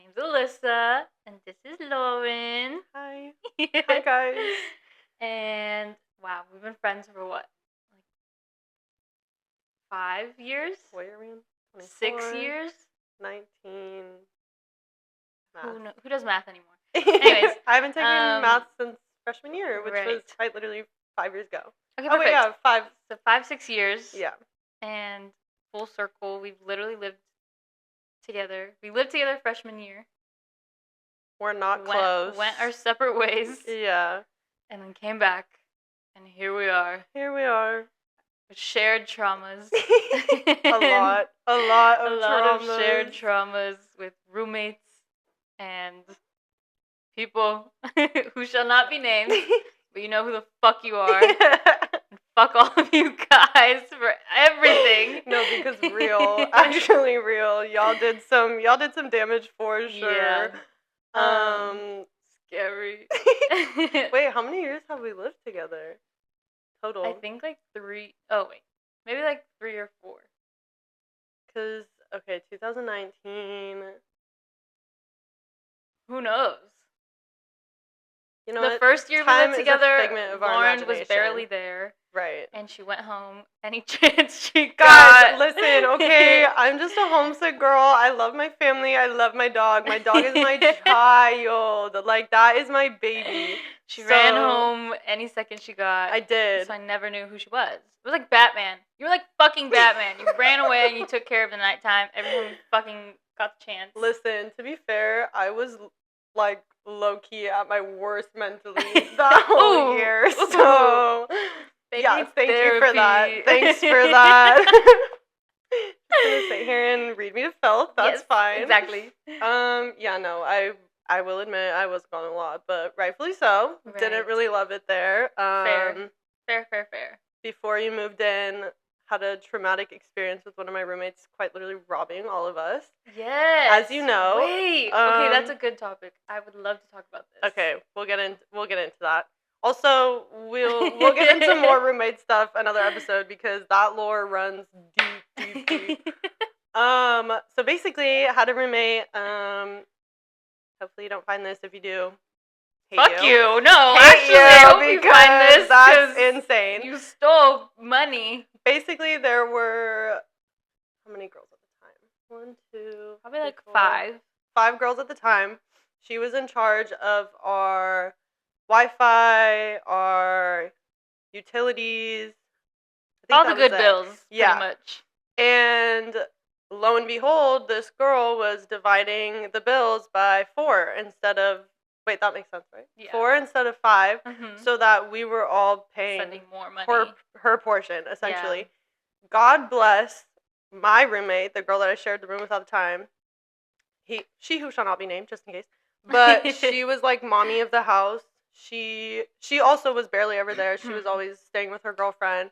name's Alyssa, and this is Lauren. Hi. Hi, guys. And wow, we've been friends for what? Like 5 years? What year are we in? 6 years? 19. Math. Who does math anymore? Anyways, I haven't taken math since freshman year, which was quite literally 5 years ago. Okay, perfect. Wait, yeah, 5. So 5-6 years. Yeah. And full circle, we've literally lived together. We lived together freshman year. We're not close. Went our separate ways. Yeah. And then came back, and here we are. Here we are. With shared traumas. a lot of shared traumas with roommates and people who shall not be named, but you know who the fuck you are. And fuck all of you guys for everything. No, because actually real. Y'all did some damage for sure. Yeah. Scary. Wait, how many years have we lived together? Total. I think like 3. Oh wait, maybe like 3 or 4. Cause 2019. Who knows? You know, the first year we lived together, Lauren was barely there. Right. And she went home any chance she got. Guys, listen, okay? I'm just a homesick girl. I love my family. I love my dog. My dog is my child. Like, that is my baby. She ran home any second she got. I did. So I never knew who she was. It was like Batman. You were like fucking Batman. You ran away and you took care of the nighttime. Everyone fucking got the chance. Listen, to be fair, I was like low-key at my worst mentally that whole year. So thank you for that. Thanks for that. Just gonna sit here and read me to filth. That's fine. Exactly. Yeah, no, I will admit I was gone a lot, but rightfully so. Right. Didn't really love it there. Fair. Before you moved in, had a traumatic experience with one of my roommates quite literally robbing all of us. Yes. As you know. Wait. Okay, that's a good topic. I would love to talk about this. Okay, we'll get into that. Also, we'll get into more roommate stuff another episode because that lore runs deep. So basically, I had a roommate. Hopefully you don't find this. If you do, fuck you. No, actually, I hope you find this. That's insane. You stole money. Basically, there were how many girls at the time? 1, 2, probably like 4, 5. 5 girls at the time. She was in charge of our Wi-Fi, our utilities. All the good bills, pretty much. And lo and behold, this girl was dividing the bills by 4 instead of... Wait, that makes sense, right? Yeah. 4 instead of 5, so that we were all paying sending more money. Her portion, essentially. Yeah. God bless my roommate, the girl that I shared the room with all the time. She who shall not be named, just in case. But she was like mommy of the house. She also was barely ever there. She was always staying with her girlfriend.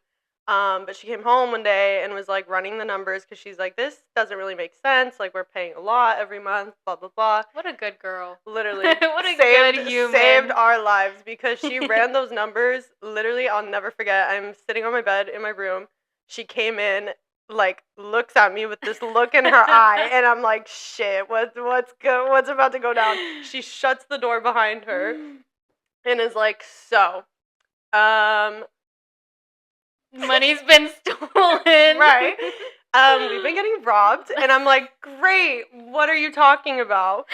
But she came home one day and was like running the numbers because she's like, this doesn't really make sense. Like, we're paying a lot every month, blah, blah, blah. What a good girl. Literally. What a good human. Saved our lives because she ran those numbers. Literally, I'll never forget. I'm sitting on my bed in my room. She came in, like, looks at me with this look in her eye. And I'm like, shit, what's about to go down? She shuts the door behind her and is like, so, money's been stolen. Right. We've been getting robbed. And I'm like, great. What are you talking about?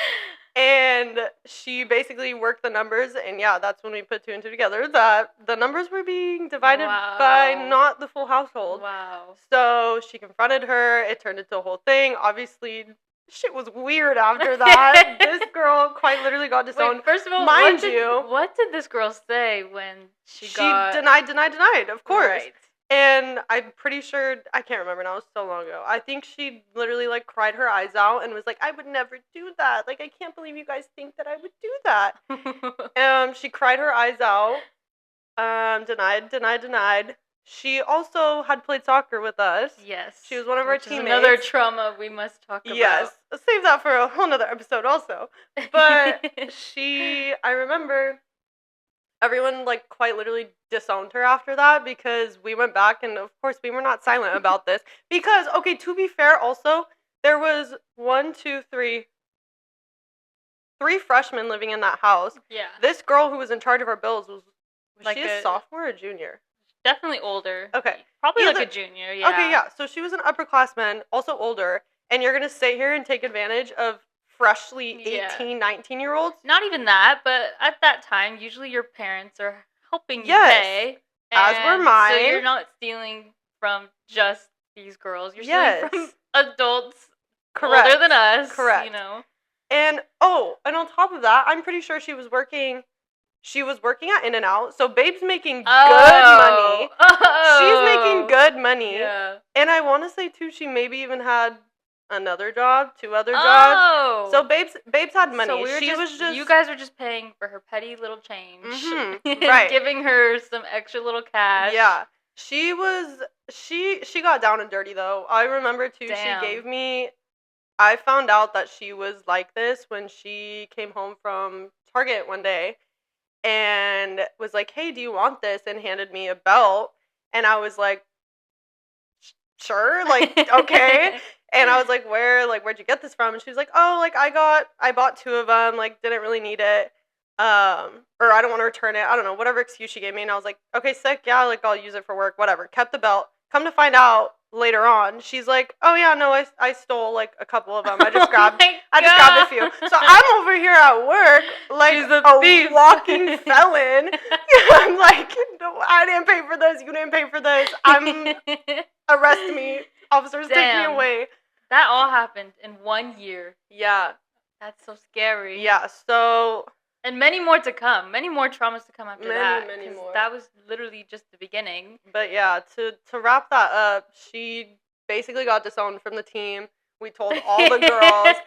And she basically worked the numbers. And yeah, that's when we put 2 and 2 together. That the numbers were being divided by not the full household. Wow. So she confronted her. It turned into a whole thing. Obviously, shit was weird after that. This girl quite literally got disowned. Wait, first of all, what did this girl say when she denied, of course. Right. And I'm pretty sure, I can't remember now, it was so long ago. I think she literally, like, cried her eyes out and was like, I would never do that. Like, I can't believe you guys think that I would do that. She cried her eyes out. Denied. She also had played soccer with us. Yes. She was one of our teammates. Another trauma we must talk about. Yes. Save that for a whole nother episode also. But I remember... Everyone, like, quite literally disowned her after that because we went back and, of course, we were not silent about this. Because, okay, to be fair, also, there was 1, 2, 3, 3 freshmen living in that house. Yeah. This girl who was in charge of our bills was Like she a sophomore or junior? Definitely older. Okay. Probably Either- like a junior, yeah. Okay, yeah. So she was an upperclassman, also older, and you're going to sit here and take advantage of freshly 18, 19-year-olds? Not even that, but at that time, usually your parents are helping you Yes. pay. As were mine. So you're not stealing from just these girls. You're stealing from adults older than us. Correct. You know. And and on top of that, I'm pretty sure she was working at In-N-Out, so Babe's making good money. She's making good money. Yeah. And I want to say too, she maybe even had another job, 2 other jobs. So Babes had money. So she was just you guys were just paying for her petty little change. Right. Giving her some extra little cash. Yeah. She got down and dirty though. I remember too, Damn. I found out that she was like this when she came home from Target one day and was like, "Hey, do you want this?" and handed me a belt. And I was like, "Sure, like, okay." And I was like, where'd you get this from? And she was like, "Oh, like, I bought 2 of them, like, didn't really need it. Or I don't want to return it. I don't know, whatever excuse she gave me." And I was like, "Okay, sick, yeah, like, I'll use it for work, whatever." Kept the belt. Come to find out later on, she's like, "Oh yeah, no, I stole like a couple of them. I just grabbed a few." So I'm over here at work like she's a walking felon. I'm like, "No, I didn't pay for this. You didn't pay for this. Arrest me. Officers, take me away." That all happened in 1 year. Yeah. That's so scary. Yeah, so... And many more to come. Many more traumas to come after that. Many more. That was literally just the beginning. But yeah, to wrap that up, she basically got disowned from the team. We told all the girls.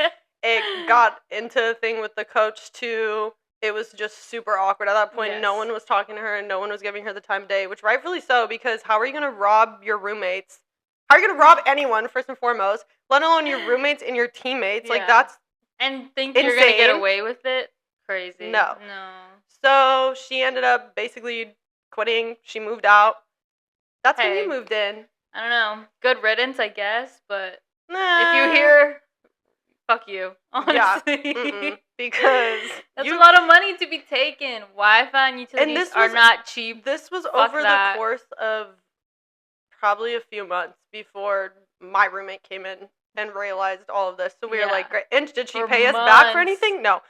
It got into a thing with the coach, too. It was just super awkward at that point. Yes. No one was talking to her, and no one was giving her the time of day, which rightfully so, because how are you going to rob your roommates? How are you going to rob anyone, first and foremost, let alone your roommates and your teammates? Like, that's and think insane. You're going to get away with it? Crazy. No. So she ended up basically quitting. She moved out. That's when you moved in. I don't know. Good riddance, I guess, but if you hear, fuck you, honestly. Yeah. Because that's a lot of money to be taken. Wi-Fi and utilities are not cheap. This was over the course of probably a few months before my roommate came in and realized all of this. So we were like, great. And did she pay us back for anything? No.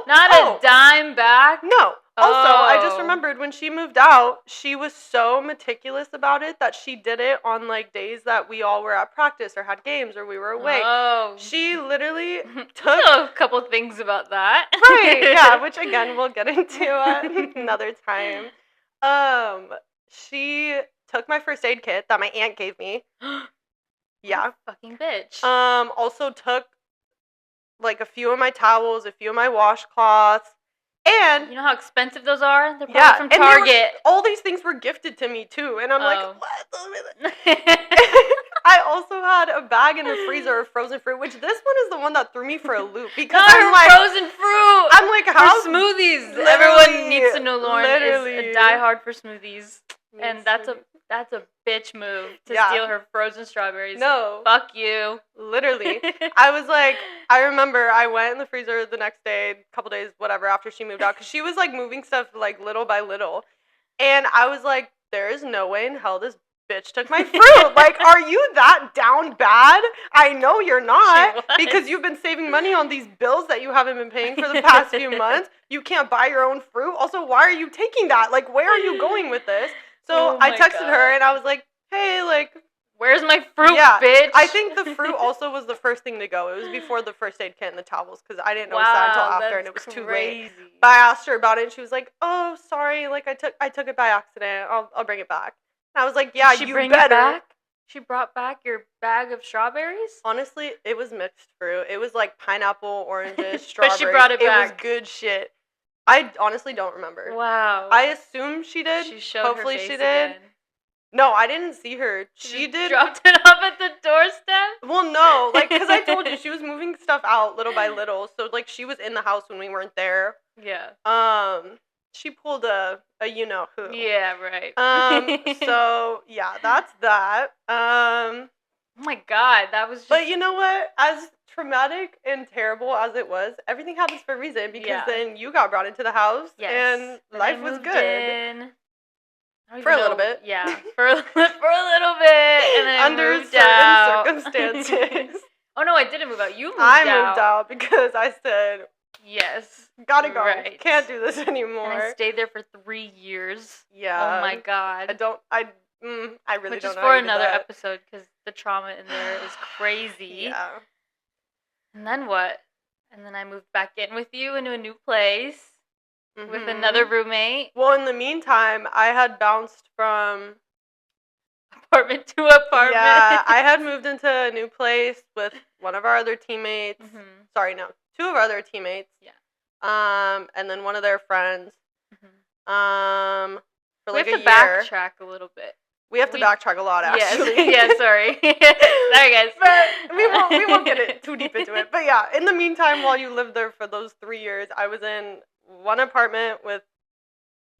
Not a dime back? No. Also, I just remembered when she moved out, she was so meticulous about it that she did it on like days that we all were at practice or had games or we were away. Oh. She literally took a couple things about that. Right, yeah, which again we'll get into another time. She took my first aid kit that my aunt gave me. Yeah. Fucking bitch. Also took like a few of my towels, a few of my washcloths, and you know how expensive those are? They're probably from Target. All these things were gifted to me too, and I'm like, what? I also had a bag in the freezer of frozen fruit, which this one is the one that threw me for a loop because I'm like frozen fruit. I'm like, how for smoothies? Everyone needs to know Lauren is a diehard for smoothies, and that's a bitch move to steal her frozen strawberries. No. Fuck you. Literally. I remember I went in the freezer the next day, a couple days, whatever, after she moved out, because she was, like, moving stuff, like, little by little. And I was like, there is no way in hell this bitch took my fruit. Like, are you that down bad? I know you're not, because you've been saving money on these bills that you haven't been paying for the past few months. You can't buy your own fruit. Also, why are you taking that? Like, where are you going with this? So I texted her and I was like, hey, like, where's my fruit, bitch? I think the fruit also was the first thing to go. It was before the first aid kit and the towels because I didn't notice that until after and it was too late. But I asked her about it and she was like, oh, sorry, like I took it by accident. I'll bring it back. And I was like, yeah, Did she bring it back? She brought back your bag of strawberries? Honestly, it was mixed fruit. It was like pineapple, oranges, strawberries. But she brought it back. It was good shit. I honestly don't remember. Wow. I assume she did. She showed Hopefully her face she did. Again. No, I didn't see her. She did. Dropped it off at the doorstep? Well, no. Like, because I told you, she was moving stuff out little by little. So, like, she was in the house when we weren't there. Yeah. She pulled a you-know-who. Yeah, right. So, yeah, that's that. Oh, my God. That was just... But you know what? As traumatic and terrible as it was, everything happens for a reason because Yeah. then you got brought into the house and Then life I was moved good. in. I don't For a even little know- bit. Yeah, for a little bit, and then I Under moved certain out. circumstances. Oh no, I didn't move out. You moved I out. moved out because I said, Yes. gotta go. Right. Can't do this anymore. And I stayed there for 3 years. Yeah. Oh my god. I really Which don't is know for how you did another that. episode because the trauma in there is crazy. Yeah. And then what? And then I moved back in with you into a new place with Mhm. another roommate. Well, in the meantime, I had bounced from Apartment to apartment. Yeah, I had moved into a new place with one of our other teammates. Mhm. Sorry, no, two of our other teammates. Yeah. And then one of their friends. Mhm. For We like have a to year. backtrack a little bit. We have to backtrack a lot, actually. Yes. Yeah, sorry. Sorry, guys. But we won't get it too deep into it. But yeah, in the meantime, while you lived there for those 3 years, I was in one apartment with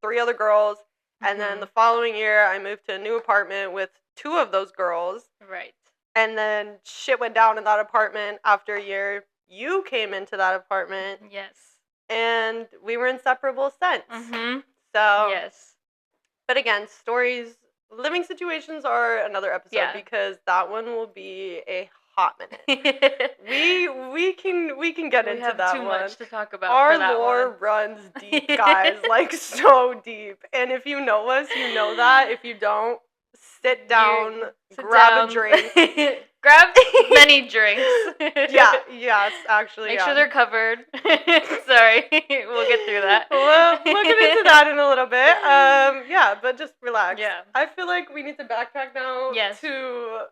3 other girls. And then the following year, I moved to a new apartment with 2 of those girls. Right. And then shit went down in that apartment after a year. You came into that apartment. Yes. And we were inseparable since. Mm-hmm. So, Yes. But again, living situations are another episode because that one will be a hot minute. we can get into have that too one. much to talk about. Our for that lore one. runs deep, guys, like so deep. And if you know us, you know that. If you don't, sit down, grab a drink. Grab many drinks. Yes, actually. Make sure they're covered. Sorry, we'll get through that. We'll get into that in a little bit. But just relax. Yeah. I feel like we need to backtrack now to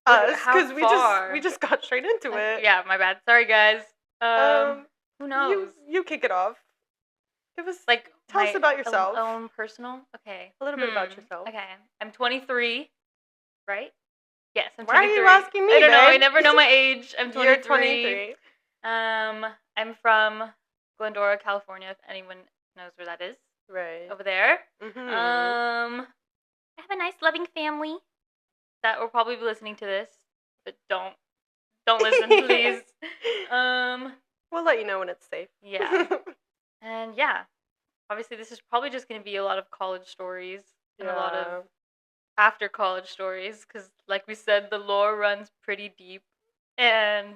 us because we just got straight into it. Yeah, my bad. Sorry, guys. Who knows? You kick it off. Give us tell us my about yourself. Own personal. Okay. A little bit about yourself. Okay, I'm 23. Right? Yes, I'm 23. Why are you asking me? I don't know. babe? I never know my age. I'm 23. You're 23. I'm from Glendora, California. If anyone knows where that is, Right. over there. Mm-hmm. I have a nice, loving family that will probably be listening to this, but don't listen, please. We'll let you know when it's safe. Yeah, and yeah, obviously this is probably just going to be a lot of college stories and a lot of after college stories because, like we said, the lore runs pretty deep, and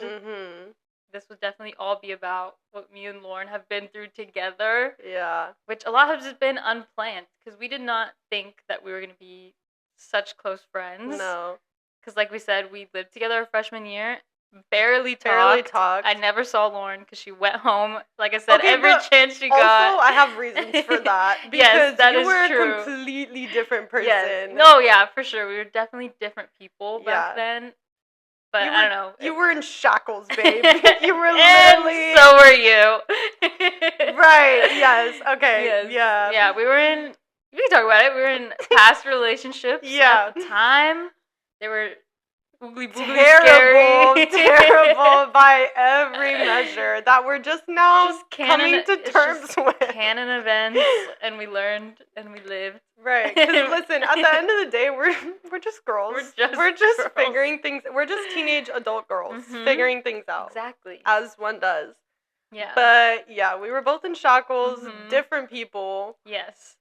this would definitely all be about what me and Lauren have been through together. Yeah. Which a lot has just been unplanned because we did not think that we were going to be such close friends. No. Because like we said, we lived together our freshman year. Barely talked. I never saw Lauren because she went home. Like I said, every chance she got. Also, I have reasons for that. Because yes, that you is were true. a completely different person. Yes. No, yeah, for sure. We were definitely different people back then. But I don't know. You were in shackles, babe. You were and literally. so were you. Right. Yes. Okay. Yes. Yeah. Yeah. We can talk about it. We were in past relationships. Yeah. At the time, they were oogly boogly terrible, scary. terrible by every measure that we're just now coming to terms with. Canon events, and we learned and we lived. Right. Because listen, at the end of the day, we're just girls. We're just girls. figuring things. We're just teenage adult girls figuring things out. Exactly. As one does. Yeah. But yeah, we were both in shackles, different people. Yes.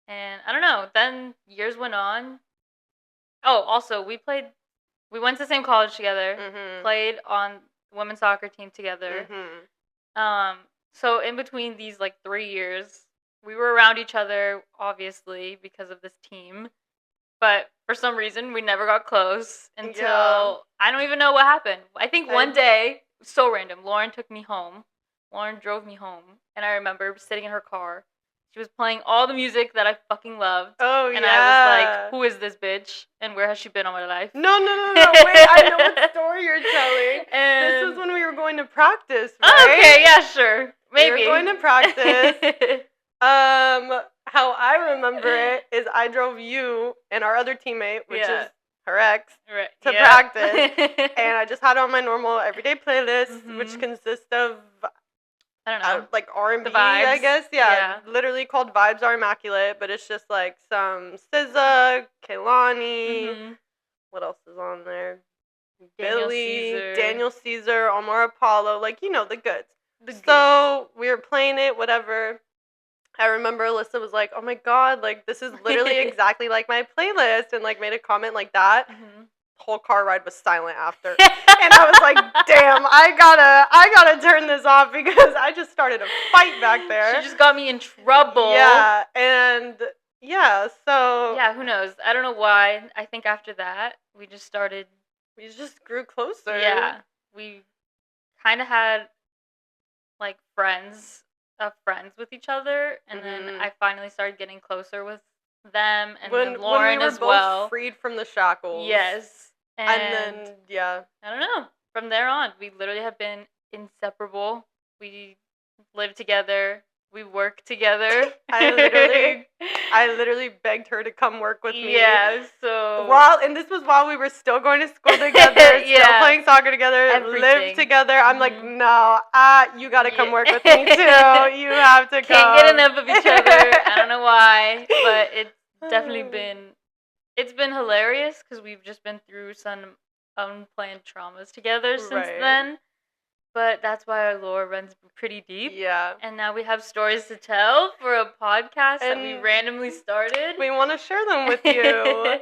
And I don't know. Then years went on. Oh, also we went to the same college together. Played on the women's soccer team together. So in between these 3 years, we were around each other, obviously, because of this team. But for some reason, we never got close until I don't even know what happened. I think one day, so random, Lauren took me home. Lauren drove me home. And I remember sitting in her car. She was playing all the music that I fucking loved. Oh, and I was like, who is this bitch? And where has she been all my life? No. Wait, I know what story you're telling. And this was when we were going to practice, right? Oh, okay, yeah, sure. Maybe. We were going to practice. How I remember it is I drove you and our other teammate, which is her ex, to practice. And I just had on my normal everyday playlist, which consists of, I don't know, R&B, I guess. Yeah, literally called Vibes Are Immaculate, but it's just some SZA, Kehlani. What else is on there? Billy, Daniel Caesar, Omar Apollo, like, you know, the goods. So we were playing it, whatever. I remember Alyssa was like, oh my god, like, this is literally exactly like my playlist, and, like, made a comment like that. Mm-hmm. Whole car ride was silent after. And I was like, damn, I gotta turn this off because I just started a fight back there. She just got me in trouble. Yeah, and yeah, so... Yeah, who knows? I don't know why. I think after that, we just grew closer. Yeah. We kind of had, like, friends with each other, and then I finally started getting closer with them, and then Lauren as well. When we were both freed from the shackles. Yes. And then, yeah. I don't know. From there on, we literally have been inseparable. We live together. We work together. I literally begged her to come work with me. Yeah, so... And this was while we were still going to school together, still playing soccer together, lived together. I'm like, no, you gotta come work with me too. You have to come. Can't get enough of each other. I don't know why, but it's definitely been... It's been hilarious because we've just been through some unplanned traumas together since then. But that's why our lore runs pretty deep. Yeah. And now we have stories to tell for a podcast that we randomly started. We want to share them with you.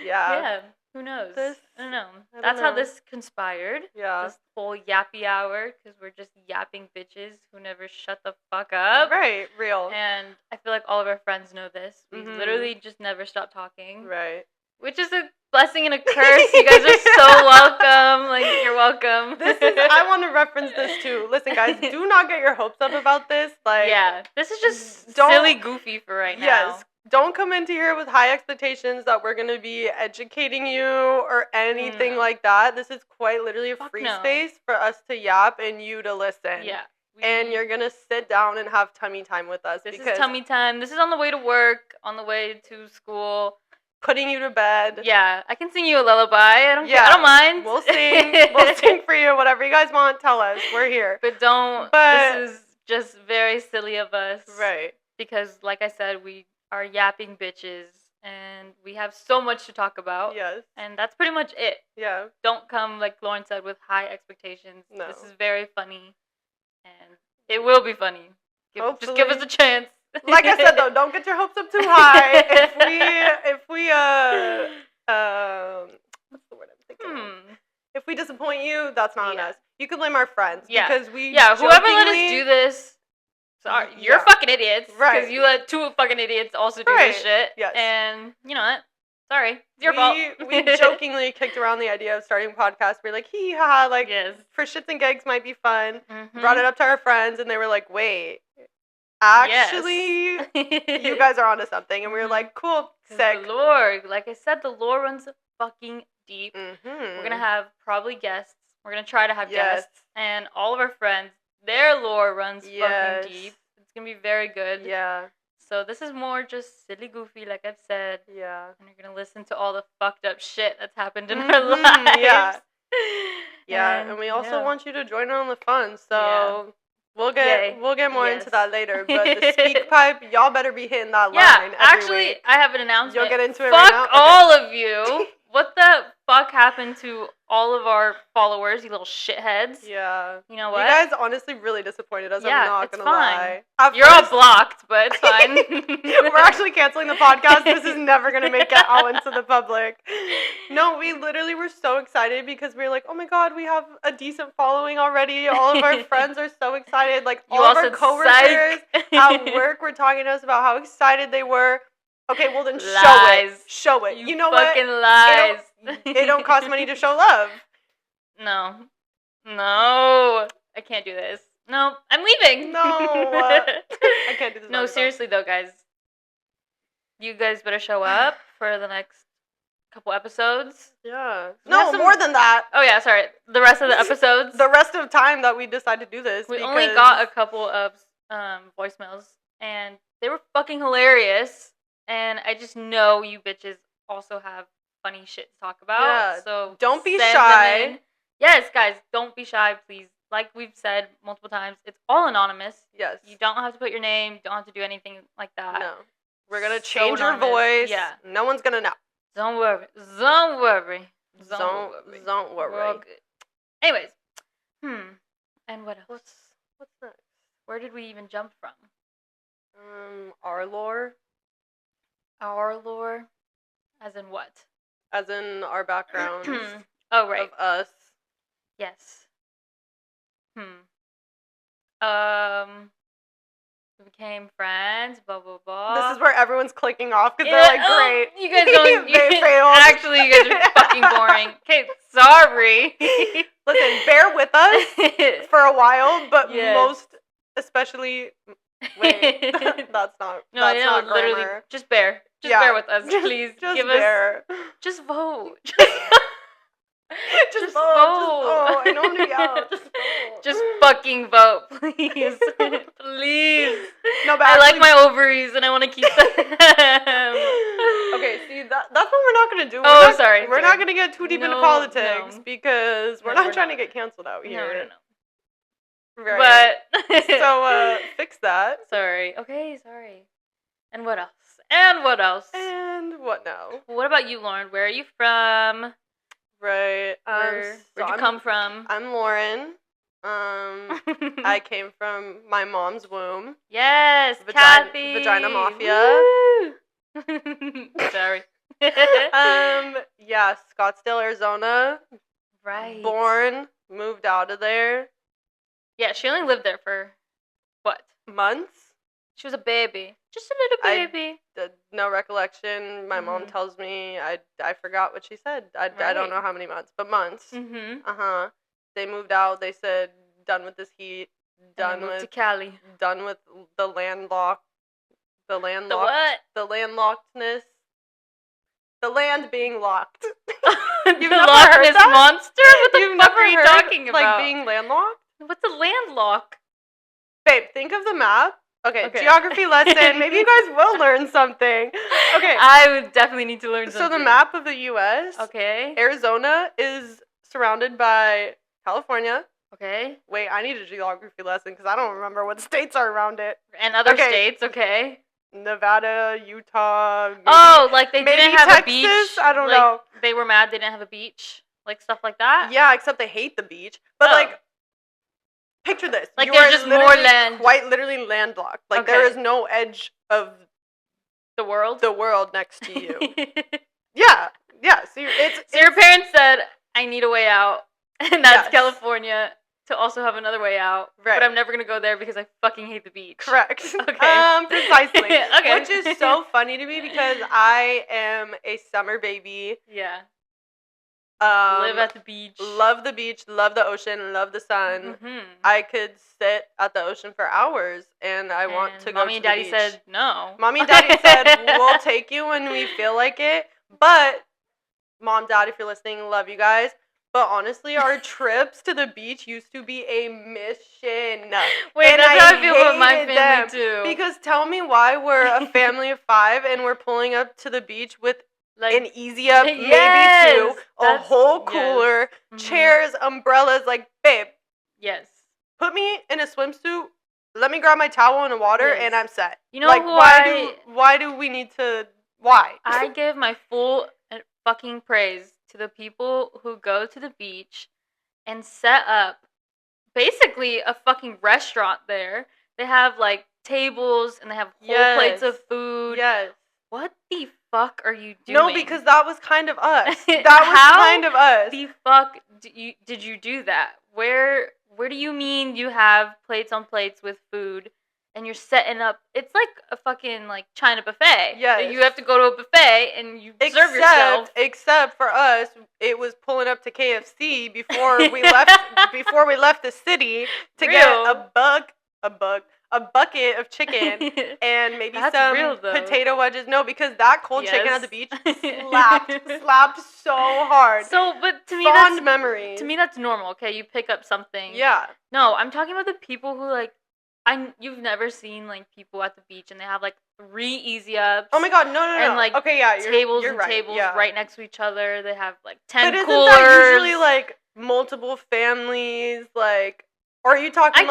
Yeah. Who knows? I don't know. That's how this conspired. Yeah. This whole yappy hour, because we're just yapping bitches who never shut the fuck up. Right. Real. And I feel like all of our friends know this. We literally just never stop talking. Right. Which is a blessing and a curse. You guys are so welcome. Like, you're welcome. I want to reference this too. Listen, guys, do not get your hopes up about this. Like, yeah, this is just silly goofy for right now. Yes. Don't come into here with high expectations that we're going to be educating you or anything like that. This is quite literally a free space for us to yap and you to listen. Yeah. And you're going to sit down and have tummy time with us. This is tummy time. This is on the way to work, on the way to school. Putting you to bed. Yeah, I can sing you a lullaby. I don't mind. We'll sing. We'll sing for you. Whatever you guys want, tell us. We're here. But this is just very silly of us. Right. Because, like I said, we are yapping bitches, and we have so much to talk about. Yes. And that's pretty much it. Yeah. Don't come, like Lauren said, with high expectations. No. This is very funny, and it will be funny. Just give us a chance. Like I said, though, don't get your hopes up too high. If we what's the word I'm thinking of? If we disappoint you, that's not on us. You can blame our friends. Yeah. Because we whoever let us do this, sorry, you're fucking idiots. Right. Because you let two fucking idiots also do this shit. Yes. And, you know what? Sorry. It's your fault. We jokingly kicked around the idea of starting a podcast. We were like, hee ha, like, for shits and gigs might be fun. Mm-hmm. Brought it up to our friends, and they were like, wait. Actually, you guys are onto something. And we were like, cool, sick. The lore, like I said, the lore runs fucking deep. Mm-hmm. We're going to have probably guests. We're going to try to have guests. And all of our friends, their lore runs fucking deep. It's going to be very good. Yeah. So this is more just silly goofy, like I've said. Yeah. And you're going to listen to all the fucked up shit that's happened in our lives. Yeah. Yeah. And we also want you to join in on the fun. So... Yeah. We'll get more into that later, but the speak pipe, y'all better be hitting that line. Actually, I have an announcement. You'll get into it right now? Fuck all of you. What the fuck happened to all of our followers, you little shitheads? Yeah. You know what? You guys honestly really disappointed us. I'm not gonna lie. You're all blocked, but it's fine. We're actually canceling the podcast. This is never gonna make it out into the public. No, we literally were so excited because we were like, oh my god, we have a decent following already. All of our friends are so excited. Like all of our coworkers at work were talking to us about how excited they were. Okay, well then show it. You know what? Fucking lies. It don't cost money to show love. No, I can't do this. No, I'm leaving. No, I can't do this. No, seriously though, guys. You guys better show up for the next couple episodes. Yeah. No, more than that. Oh yeah, sorry. The rest of the episodes. The rest of time that we decide to do this. We only got a couple of voicemails, and they were fucking hilarious. And I just know you bitches also have funny shit to talk about. Yeah. So don't be shy. Yes, guys, don't be shy, please. Like we've said multiple times, it's all anonymous. Yes. You don't have to put your name. Don't have to do anything like that. No. We're gonna change your voice. Yeah. No one's gonna know. Don't worry. Don't We're all worry. good. Anyways. And what else? What's next? Where did we even jump from? Our lore. Our lore? As in what? As in our backgrounds. Oh, right. Of us. Yes. We became friends, blah, blah, blah. This is where everyone's clicking off because they're like, great. You guys don't. They failed. Actually, you guys are fucking boring. Okay, sorry. Listen, bear with us for a while, but Yes. especially. Wait, that's not. No, that's not literally, grammar. just bear. Just bear with us, please. Just Give bear. Just vote. Just vote. I know I'm gonna be out. Just vote. Just fucking vote, please. Please. No, but I like my ovaries and I want to keep them. Okay, see, that's what we're not going to do. We're not going to get too deep into politics because we're not trying to get canceled out here. No. Right. But so fix that. Sorry. Okay, sorry. And what else? And what else? And what now? What about you, Lauren? Where are you from? Right. Where'd you come from? I'm Lauren. I came from my mom's womb. Yes, Kathy. Vagina Mafia. Sorry. Yeah, Scottsdale, Arizona. Right. Born, moved out of there. Yeah, she only lived there for what? Months. She was a baby. Just a little baby. No recollection. My mom tells me I forgot what she said. I don't know how many months, but months. Mm-hmm. They moved out. They said, done with this heat. Done with to Cali. Done with the landlocked. The landlockedness. The land being locked. You've never heard that? Monster? What the fuck are you talking about? Like being landlocked? What's a landlock? Babe, think of the map. Okay, geography lesson. Maybe you guys will learn something. Okay. I would definitely need to learn something. So the map of the U.S. Okay. Arizona is surrounded by California. Okay. Wait, I need a geography lesson because I don't remember what states are around it. And other states, okay. Nevada, Utah. Like they didn't have Texas? A beach. I don't know. They were mad they didn't have a beach. Like stuff like that. Yeah, except they hate the beach. But like, picture this. Like there's just more land. Quite literally landlocked. Like there is no edge of the world next to you. Yeah. So your parents said, I need a way out. And that's California to also have another way out. Right. But I'm never going to go there because I fucking hate the beach. Correct. Okay. Precisely. Okay. Which is so funny to me because I am a summer baby. Yeah. Live at the beach. Love the beach, love the ocean, love the sun. Mm-hmm. I could sit at the ocean for hours and I want to go to the beach. Mommy and Daddy said no. Mommy and Daddy said, we'll take you when we feel like it. But, Mom, Dad, if you're listening, love you guys. But honestly, our trips to the beach used to be a mission. Wait, and that's how I feel about my family too. Because tell me why we're a family of 5 and we're pulling up to the beach with an easy up, maybe 2, a whole cooler, chairs, umbrellas. Like, babe. Yes. Put me in a swimsuit. Let me grab my towel in the water, and I'm set. You know, like, why do we need to? Why? I give my full fucking praise to the people who go to the beach and set up basically a fucking restaurant there. They have like tables and they have whole plates of food. Yes. What the fuck are you doing? No, because that was kind of us. That was kind of us. The fuck did you do that? Where do you mean you have plates on plates with food and you're setting up? It's like a fucking like China buffet. Yes. You have to go to a buffet and you serve yourself. Except for us, it was pulling up to KFC before we left the city to get a bucket of chicken and maybe some potato wedges. No, because that cold chicken at the beach slapped so hard. So, but to me, fond memories. To me, that's normal. Okay, you pick up something. Yeah. No, I'm talking about the people who like. You've never seen like people at the beach and they have like 3 easy ups. Oh my god, no. And like tables you're and right, tables yeah. right next to each other. They have like 10 coolers. But isn't that usually like multiple families? Like, or are you talking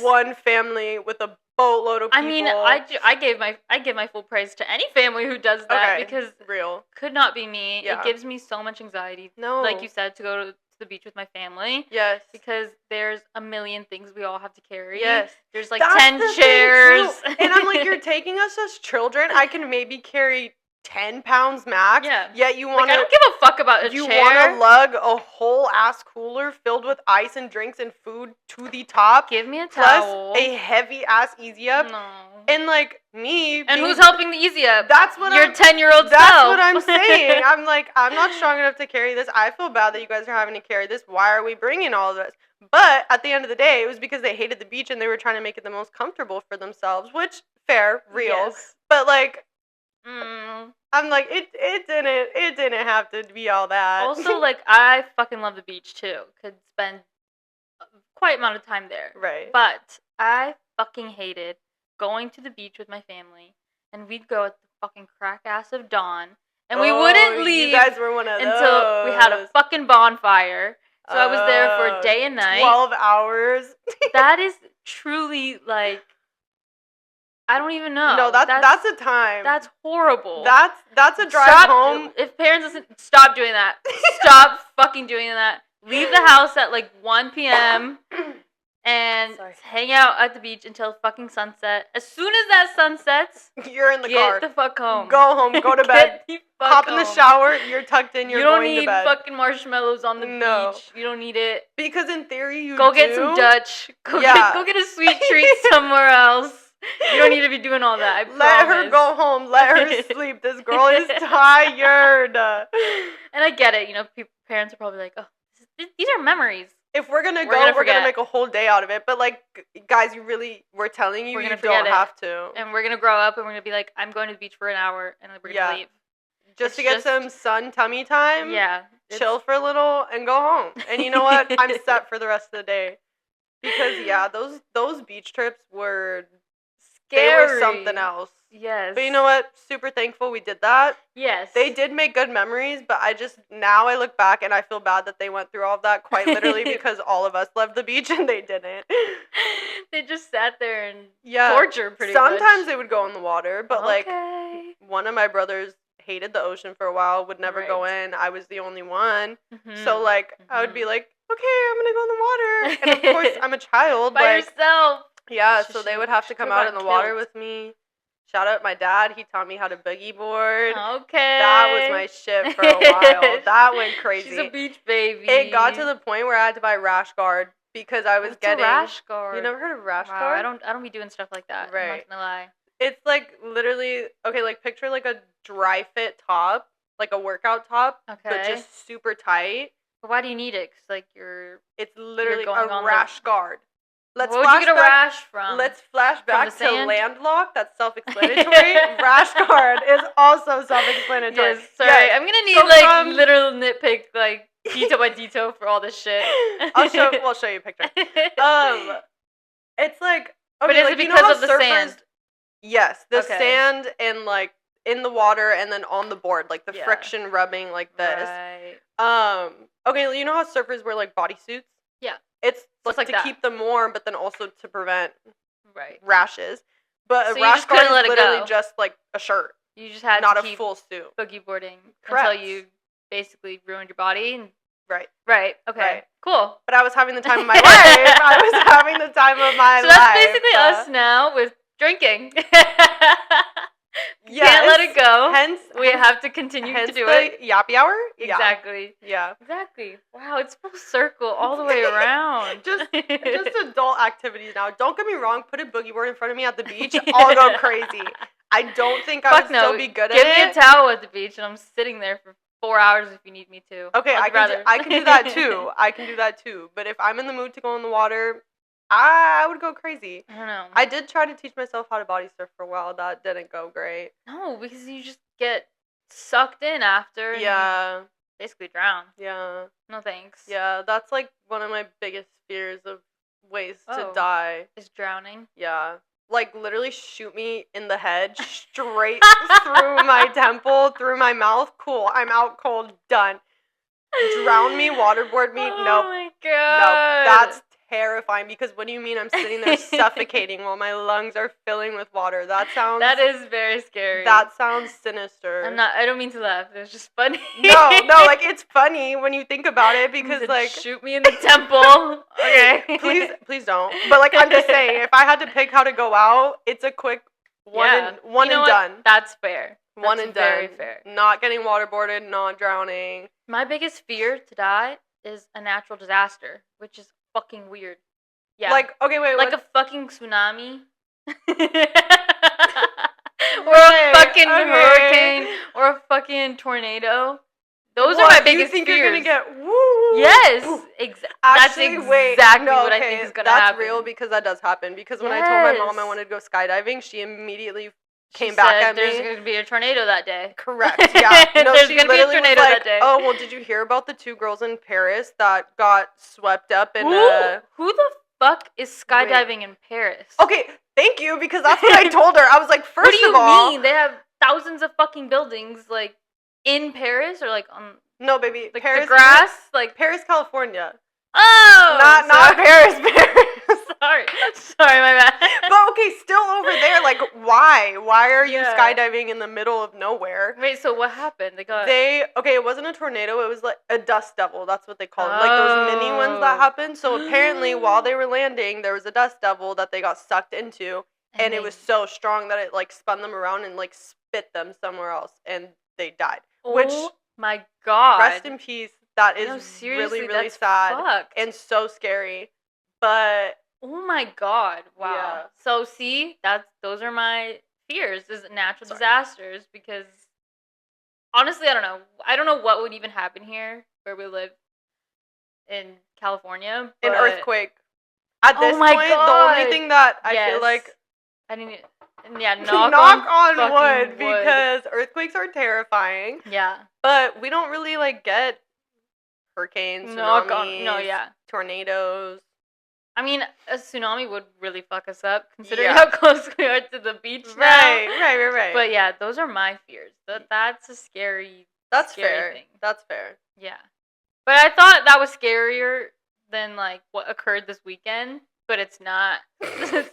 one family with a boatload of people. I mean, I give my full praise to any family who does that because real could not be me. Yeah. It gives me so much anxiety. No. Like you said, to go to the beach with my family. Yes. Because there's a million things we all have to carry. Yes. There's like That's 10 the chairs. thing, too. And I'm like, you're taking us as children. I can maybe carry 10 pounds max. Yeah. Yet you want I don't give a fuck about a chair. You want to lug a whole ass cooler filled with ice and drinks and food to the top. Give me a plus towel. a heavy ass easy up. No. And like me. And who's helping the easy up? That's what your 10-year-old self. That's what I'm saying. I'm like, I'm not strong enough to carry this. I feel bad that you guys are having to carry this. Why are we bringing all of this? But at the end of the day, it was because they hated the beach and they were trying to make it the most comfortable for themselves. Which, fair, real. Yes. But like, I'm like, it didn't have to be all that. Also, like, I fucking love the beach too. Could spend quite amount of time there. Right. But I fucking hated going to the beach with my family, and we'd go at the fucking crack ass of dawn, and we wouldn't leave. You guys were one of until we had a fucking bonfire. So I was there for a day and night. 12 hours. That is truly like, I don't even know. No, that's a time. That's horrible. That's a drive home. If parents listen, stop doing that. Stop fucking doing that. Leave the house at like 1 p.m. and hang out at the beach until fucking sunset. As soon as that sun sets, you're in the car. Get the fuck home. Go home. Go to bed. Hop in the shower. You're tucked in. You're going to bed. You don't need fucking marshmallows on the beach. You don't need it. Because in theory, you go get some Dutch. Go get a sweet treat somewhere else. You don't need to be doing all that. Let her go home. Let her sleep. This girl is tired. And I get it. You know, parents are probably like, oh, these are memories. If we're gonna go, we're gonna make a whole day out of it. But like, guys, we're telling you, you don't have to. And we're gonna grow up, and we're gonna be like, I'm going to the beach for an hour, and then we're gonna leave. Just to get some sun tummy time. Yeah. Chill for a little and go home. And you know what? I'm set for the rest of the day. Because those beach trips were scary. They were something else. Yes. But you know what? Super thankful we did that. Yes. They did make good memories, but now I look back and I feel bad that they went through all of that quite literally because all of us loved the beach and they didn't. They just sat there and tortured pretty much. Sometimes much. they would go in the water, but like one of my brothers hated the ocean for a while, would never go in. I was the only one. Mm-hmm. So like I would be like, okay, I'm gonna go in the water. And of course I'm a child. By yourself. Yeah, so they would have to come out in the water with me. Shout out my dad. He taught me how to boogie board. Okay. That was my shit for a while. That went crazy. She's a beach baby. It got to the point where I had to buy rash guard because I was getting a rash guard. You never heard of rash guard? I don't be doing stuff like that. Right. I'm not gonna lie. It's like literally like picture like a dry fit top, like a workout top, but just super tight. But why do you need it? Cause like it's literally a rash guard. Where would you get a rash from? Let's flash back to Landlocked. That's self-explanatory. Rash guard is also self-explanatory. Yes, sorry. Yes. I'm gonna need literal nitpick, like detail by detail for all this shit. We'll show you a picture. It's like but is it because of the sand? Yes, the sand and like in the water and then on the board, like the friction rubbing like this. Right. Okay, you know how surfers wear like bodysuits? Yeah. It's like to keep them warm, but then also to prevent rashes. But so a rash guard is literally just like a shirt. You just had not to a keep full suit. Boogie boarding Correct. Until you basically ruined your body. And... Right. Okay. Right. Cool. But I was having the time of my life. I was having the time of my life. So that's basically us now with drinking. Can't let it go. Hence, we have to continue to do it. Yappy hour? Exactly. Yeah. Exactly. Wow, it's full circle all the way around. just adult activities now. Don't get me wrong, put a boogie board in front of me at the beach, I'll go crazy. I don't think I would still be good at it. Give me a towel at the beach and I'm sitting there for 4 hours if you need me to. Okay, I can do that too. I can do that too. But if I'm in the mood to go in the water, I would go crazy. I don't know. I did try to teach myself how to body surf for a while. That didn't go great. No, because you just get sucked in after. And basically drown. Yeah. No thanks. Yeah, that's like one of my biggest fears of ways to die. Is drowning. Yeah. Like literally shoot me in the head, straight through my temple, through my mouth. Cool. I'm out cold. Done. Drown me, waterboard me. Oh nope. my god. Nope. That's terrifying because what do you mean I'm sitting there suffocating while my lungs are filling with water? That is very scary. That sounds sinister. I don't mean to laugh. It's just funny. No, like it's funny when you think about it because like shoot me in the temple. Okay. Please don't. But like I'm just saying, if I had to pick how to go out, it's a quick one and done. That's fair. One and done. Very fair. Not getting waterboarded, not drowning. My biggest fear to die is a natural disaster, which is fucking weird. Yeah. Like, okay, wait. Like a fucking tsunami. Or a fucking hurricane. Or a fucking tornado. Those are my biggest fears. You think you're gonna get woo? Yes. That's exactly what I think is gonna happen. That's real because that does happen. Because when I told my mom I wanted to go skydiving, she immediately came back at me. There's going to be a tornado that day. Correct. Yeah. No, there's going to be a tornado that day. Oh, well, did you hear about the 2 girls in Paris that got swept up in Who the fuck is skydiving in Paris? Okay, thank you, because that's what I told her. I was like, first of all... What do you mean? They have thousands of fucking buildings, like, in Paris or, like, on... No, baby. Like, Paris, the grass? Like... Paris, California. Oh! Not Paris. Sorry, my bad. But okay, still over there, like, why? Why are you skydiving in the middle of nowhere? Wait, so what happened? Okay, it wasn't a tornado, it was like a dust devil, that's what they call them. Like those mini ones that happened. So apparently while they were landing, there was a dust devil that they got sucked into, and it was so strong that it like spun them around and like spit them somewhere else, and they died. Oh my god. Rest in peace. That is really, really sad and so scary. But oh my god! Wow. Yeah. So see, those are my fears: is natural disasters. Because honestly, I don't know. I don't know what would even happen here where we live in California. An earthquake. At this point, the only thing that I feel like knock on wood because earthquakes are terrifying. Yeah. But we don't really like get hurricanes, tsunamis, tornadoes. I mean, a tsunami would really fuck us up, considering how close we are to the beach now. Right. But yeah, those are my fears. That's a scary thing. That's fair. Yeah. But I thought that was scarier than, like, what occurred this weekend, but it's not. I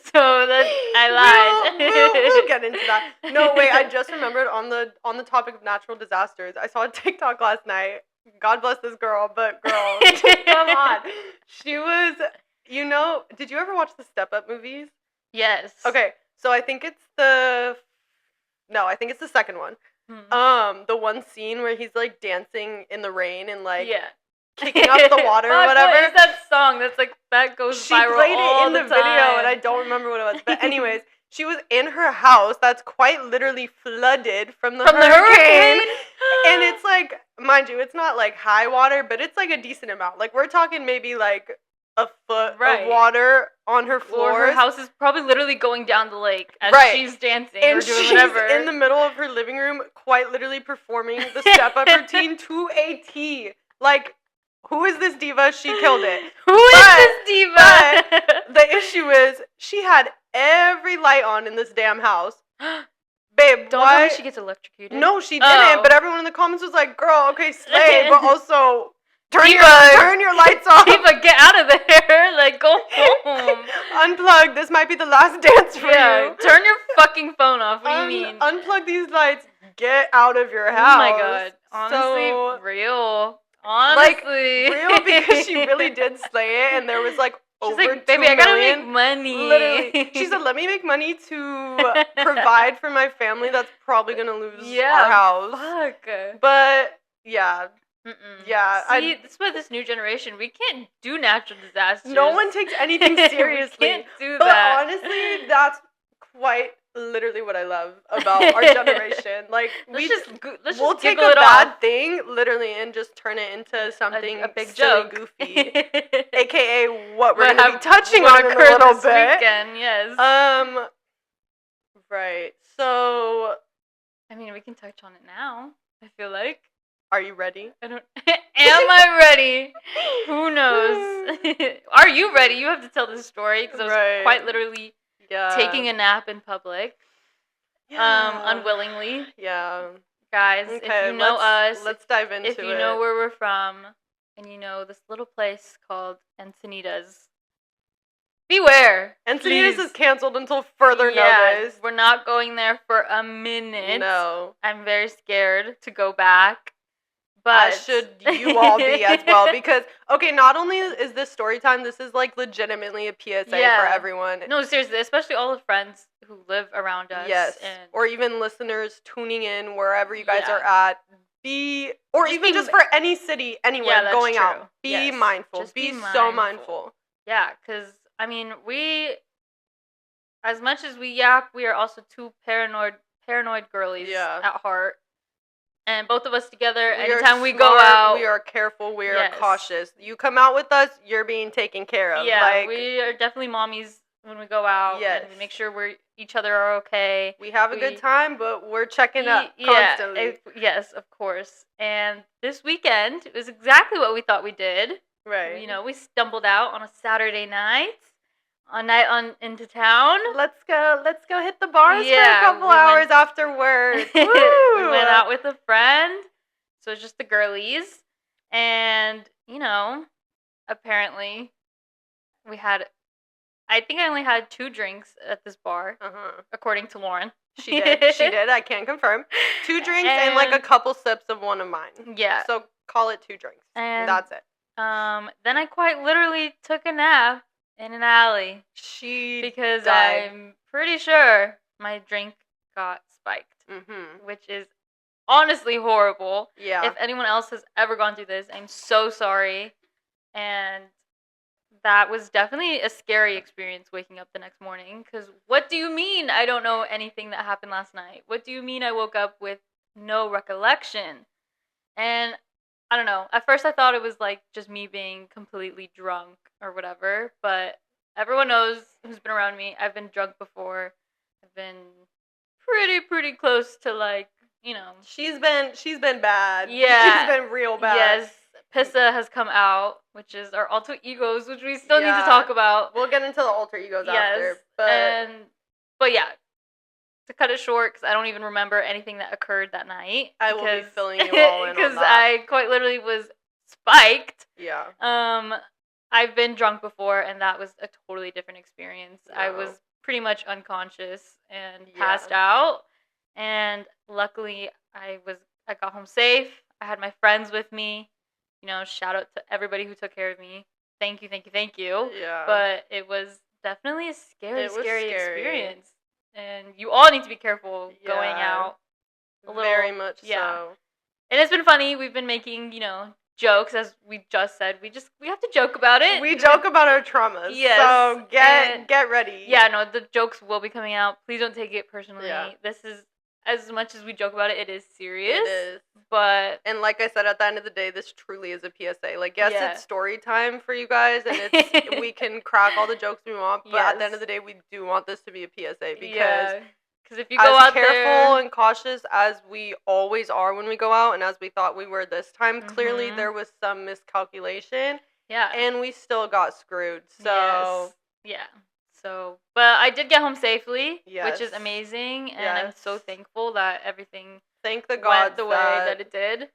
lied. We'll get into that. No, wait, I just remembered on the topic of natural disasters, I saw a TikTok last night. God bless this girl, but girl, come on. She was... did you ever watch the Step Up movies? Yes. Okay, so I think it's the second one. The one scene where he's like dancing in the rain and like kicking up the water or whatever. What is that song? That's like that goes viral. She played it in the video and I don't remember what it was. But anyways, she was in her house that's quite literally flooded from the hurricane. And it's like, mind you, it's not like high water, but it's like a decent amount. Like we're talking maybe like a foot of water on her floor. Her house is probably literally going down the lake as she's dancing or doing whatever. In the middle of her living room, quite literally performing the Step Up routine to a T. Like, who is this diva? She killed it. Who is this diva? But the issue is, she had every light on in this damn house. Babe, don't tell me she gets electrocuted. No, she didn't. But everyone in the comments was like, girl, okay, slay, but also... Turn your lights off. Diva, get out of there. Like, go home. Unplug. This might be the last dance for you. Turn your fucking phone off. What do you mean? Unplug these lights. Get out of your house. Oh my god. Honestly, real. Honestly. Like, real because she really did slay it and there was like over 2 million. Baby, I gotta make money. Literally. She said, let me make money to provide for my family that's probably gonna lose our house. Fuck. But, yeah. Yeah, see, this is with this new generation. We can't do natural disasters. No one takes anything seriously. We can't do but that. Honestly, that's quite literally what I love about our generation. Like, we'll take a bad thing literally and just turn it into something a big silly, joke, goofy, aka what we're gonna be touching on in a little bit. Weekend, yes. Right. So, I mean, we can touch on it now. I feel like. Are you ready? Am I ready? Who knows? Are you ready? You have to tell this story because I was quite literally taking a nap in public. Unwillingly. Yeah. Guys, if you know us, let's dive into it. If you know where we're from, and you know this little place called Encinitas, beware. Encinitas Please. is canceled until further notice. We're not going there for a minute. No. I'm very scared to go back. But as should you all be as well. Because, okay, not only is this story time, this is, like, legitimately a PSA for everyone. No, seriously, especially all the friends who live around us. Yes. Or even listeners tuning in wherever you guys are at. Just for any city, anywhere going out. Be mindful. Just be so mindful. Yeah, because, I mean, as much as we yap, we are also two paranoid girlies at heart. And both of us together, anytime we go out, we are careful, we are cautious. You come out with us, you're being taken care of. Yeah, we are definitely mommies when we go out. Yes. And make sure each other are okay. We have a good time, but we're checking up constantly. Yes, of course. And this weekend was exactly what we thought we did. Right. You know, we stumbled out on a Saturday night. Into town. Let's go hit the bars for a couple hours after work. We went out with a friend. So it's just the girlies. And, you know, apparently I think I only had 2 drinks at this bar, according to Lauren. She did. I can confirm. 2 drinks and like a couple sips of one of mine. Yeah. So call it 2 drinks. And that's it. Then I quite literally took a nap in an alley. Because died. I'm pretty sure my drink got spiked. Which is honestly horrible. Yeah. If anyone else has ever gone through this, I'm so sorry. And that was definitely a scary experience waking up the next morning. Because what do you mean I don't know anything that happened last night? What do you mean I woke up with no recollection? And I don't know. At first I thought it was like just me being completely drunk or whatever. But everyone knows who's been around me. I've been drunk before. I've been pretty close to, like, you know. She's been bad. Yeah. She's been real bad. Yes. Pissa has come out, which is our alter egos, which we still need to talk about. We'll get into the alter egos after. But yeah, to cut it short, because I don't even remember anything that occurred that night. I will be filling you all in on that. Because I quite literally was spiked. Yeah. I've been drunk before, and that was a totally different experience. No. I was pretty much unconscious and passed out. And luckily, I got home safe. I had my friends with me. You know, shout out to everybody who took care of me. Thank you. Yeah. But it was definitely a scary experience. And you all need to be careful going out. Very much so. And it's been funny. We've been making, you know, jokes, as we just said. We have to joke about it. We joke about our traumas. Yes. So get ready. Yeah, no, the jokes will be coming out. Please don't take it personally. Yeah. This is, as much as we joke about it, it is serious. It is. And like I said, at the end of the day, this truly is a PSA. Like, yes, it's story time for you guys, and we can crack all the jokes we want, but at the end of the day, we do want this to be a PSA, because if you go out careful and cautious as we always are when we go out, and as we thought we were this time, clearly there was some miscalculation. Yeah. And we still got screwed. So So, but I did get home safely, which is amazing, and I'm so thankful that everything went the way that it did.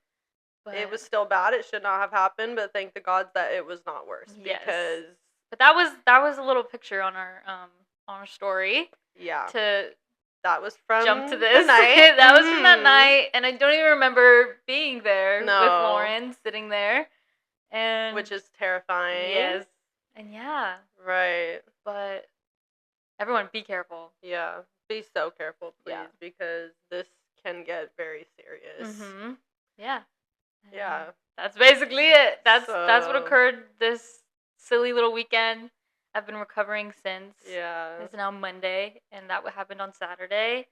But it was still bad. It should not have happened, but thank the gods that it was not worse. Because but that was a little picture on our story. Yeah. That was from jump to this. Night. That was from that night, and I don't even remember being there with Lauren, sitting there, and which is terrifying. Yes. And right. But everyone, be careful. Yeah, be so careful, please, because this can get very serious. Yeah. Yeah. That's basically it. That's what occurred this silly little weekend. I've been recovering since. Yeah. It's now Monday, and that happened on Saturday,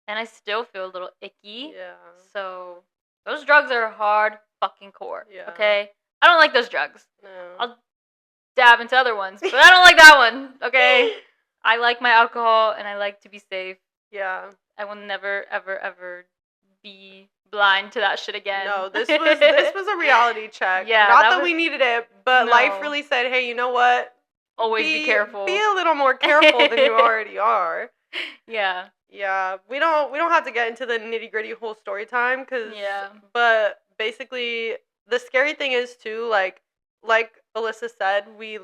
and I still feel a little icky. Yeah. So those drugs are hard fucking core. Yeah. Okay? I don't like those drugs. No. I'll dab into other ones, but I don't like that one. Okay? I like my alcohol, and I like to be safe. Yeah. I will never, ever, ever be blind to that shit again. No, this was a reality check. Yeah. Not that we needed it, but life really said, hey, you know what? Always be careful. Be a little more careful than you already are. Yeah. Yeah. We don't have to get into the nitty-gritty whole story time, but basically the scary thing is too, like Alyssa said, we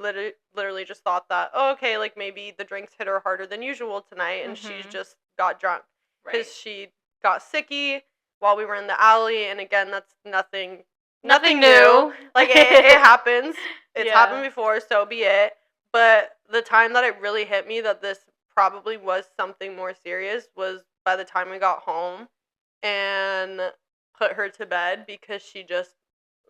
literally just thought that, oh, okay, like maybe the drinks hit her harder than usual tonight, and she's just got drunk because she got sicky while we were in the alley. And again, that's nothing new. Like it happens. It's happened before, so be it. But the time that it really hit me that this probably was something more serious was by the time we got home and put her to bed, because she just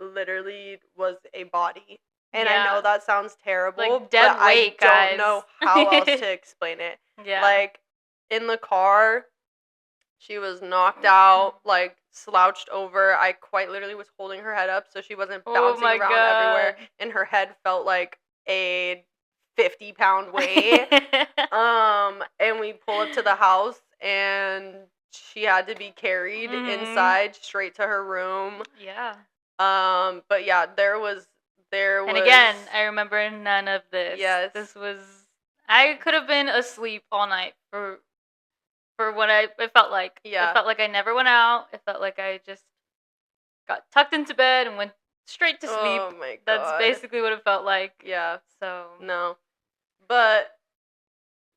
literally was a body. And I know that sounds terrible, like dead but weight, I don't know how else to explain it. Yeah. Like, in the car, she was knocked out, like, slouched over. I quite literally was holding her head up so she wasn't bouncing around everywhere, and her head felt like a 50-pound weight. And we pull up to the house, and she had to be carried inside straight to her room. Yeah. But yeah, there was. And again, I remember none of this. Yes. This was. I could have been asleep all night for what it felt like. Yeah. It felt like I never went out. It felt like I just got tucked into bed and went straight to sleep. Oh my God. That's basically what it felt like. Yeah. So. No. But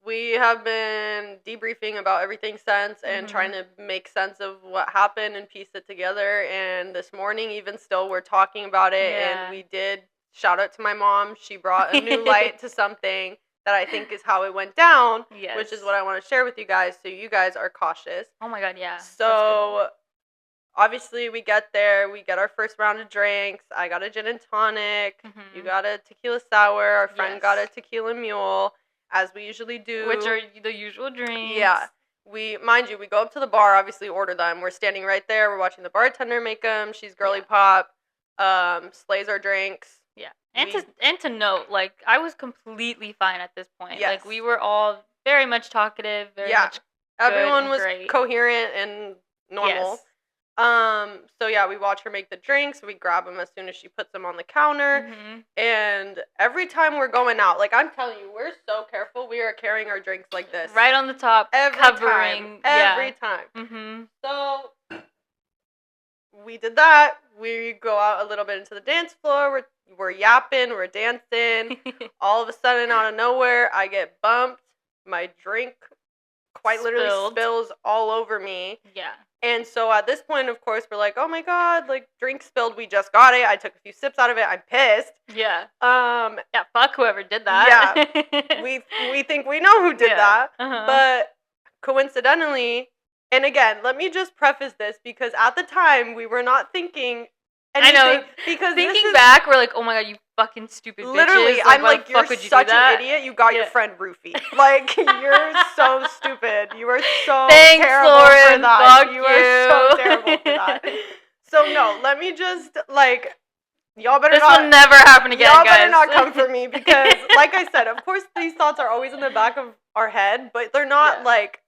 we have been debriefing about everything since and trying to make sense of what happened and piece it together. And this morning, even still, we're talking about it. Yeah. And we did shout out to my mom. She brought a new light to something that I think is how it went down, which is what I want to share with you guys, so you guys are cautious. Oh my God, yeah. So, obviously, we get there. We get our first round of drinks. I got a gin and tonic. You got a tequila sour. Our friend got a tequila mule, as we usually do. Which are the usual drinks. Yeah. Mind you, we go up to the bar, obviously order them. We're standing right there. We're watching the bartender make them. She's girly pop. Slays our drinks. Yeah. And to note, like, I was completely fine at this point. Yes. Like, we were all very much talkative, very much everyone was great. Coherent and normal. Yes. So yeah, we watch her make the drinks. We grab them as soon as she puts them on the counter. And every time we're going out, like, I'm telling you, we're so careful. We are carrying our drinks like this. Right on the top, covering. Every time. So we did that. We go out a little bit into the dance floor. We're yapping. We're dancing. All of a sudden, out of nowhere, I get bumped. My drink quite literally spills all over me. Yeah. And so at this point, of course, we're like, oh my God, like, drink spilled. We just got it. I took a few sips out of it. I'm pissed. Yeah. Yeah, fuck whoever did that. Yeah. We think we know who did that. But coincidentally, and again, let me just preface this, because at the time, we were not thinking anything. I know. Because thinking back, we're like, oh my God, you fucking stupid bitches. Literally, like, I'm like, you're such an idiot. You got your friend roofied. Like, you're so stupid. You are so Thanks, terrible Lauren, for that. fuck you are so terrible for that. So no, let me just, like, y'all better this will never happen again, y'all guys. better not come for me, because, like I said, of course these thoughts are always in the back of our head, but they're not like,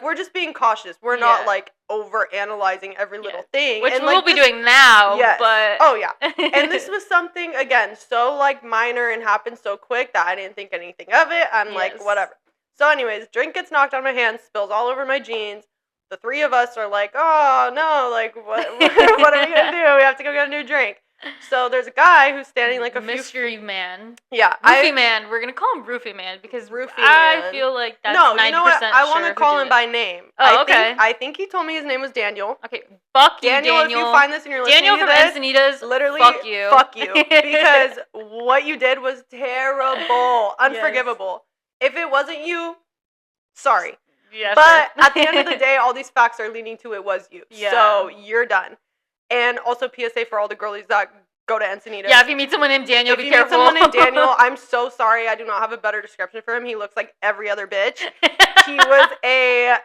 we're just being cautious. We're not, like, over-analyzing every little thing. Which and, we'll be doing now, but... Oh, yeah. And this was something, again, so, like, minor and happened so quick that I didn't think anything of it. I'm like, whatever. So, anyways, drink gets knocked out of my hand, spills all over my jeans. The three of us are like, oh, no, like, what are we going to do? We have to go get a new drink. So there's a guy who's standing like a mystery man. Yeah, Roofie man. We're gonna call him Roofie man because I feel like that's 90% you know what? I want to call him by name. Oh, okay. I think he told me his name was Daniel. Okay, fuck you, Daniel. If you find this and you're listening Daniel to from this, Encinitas, literally, fuck you, because what you did was terrible, unforgivable. If it wasn't you, sorry. Yeah, but at the end of the day, all these facts are leading to it was you. Yeah. So you're done. And also PSA for all the girlies that go to Encinitas. Yeah, if you meet someone named Daniel, be careful. If you meet someone named Daniel, I'm so sorry. I do not have a better description for him. He looks like every other bitch. He was a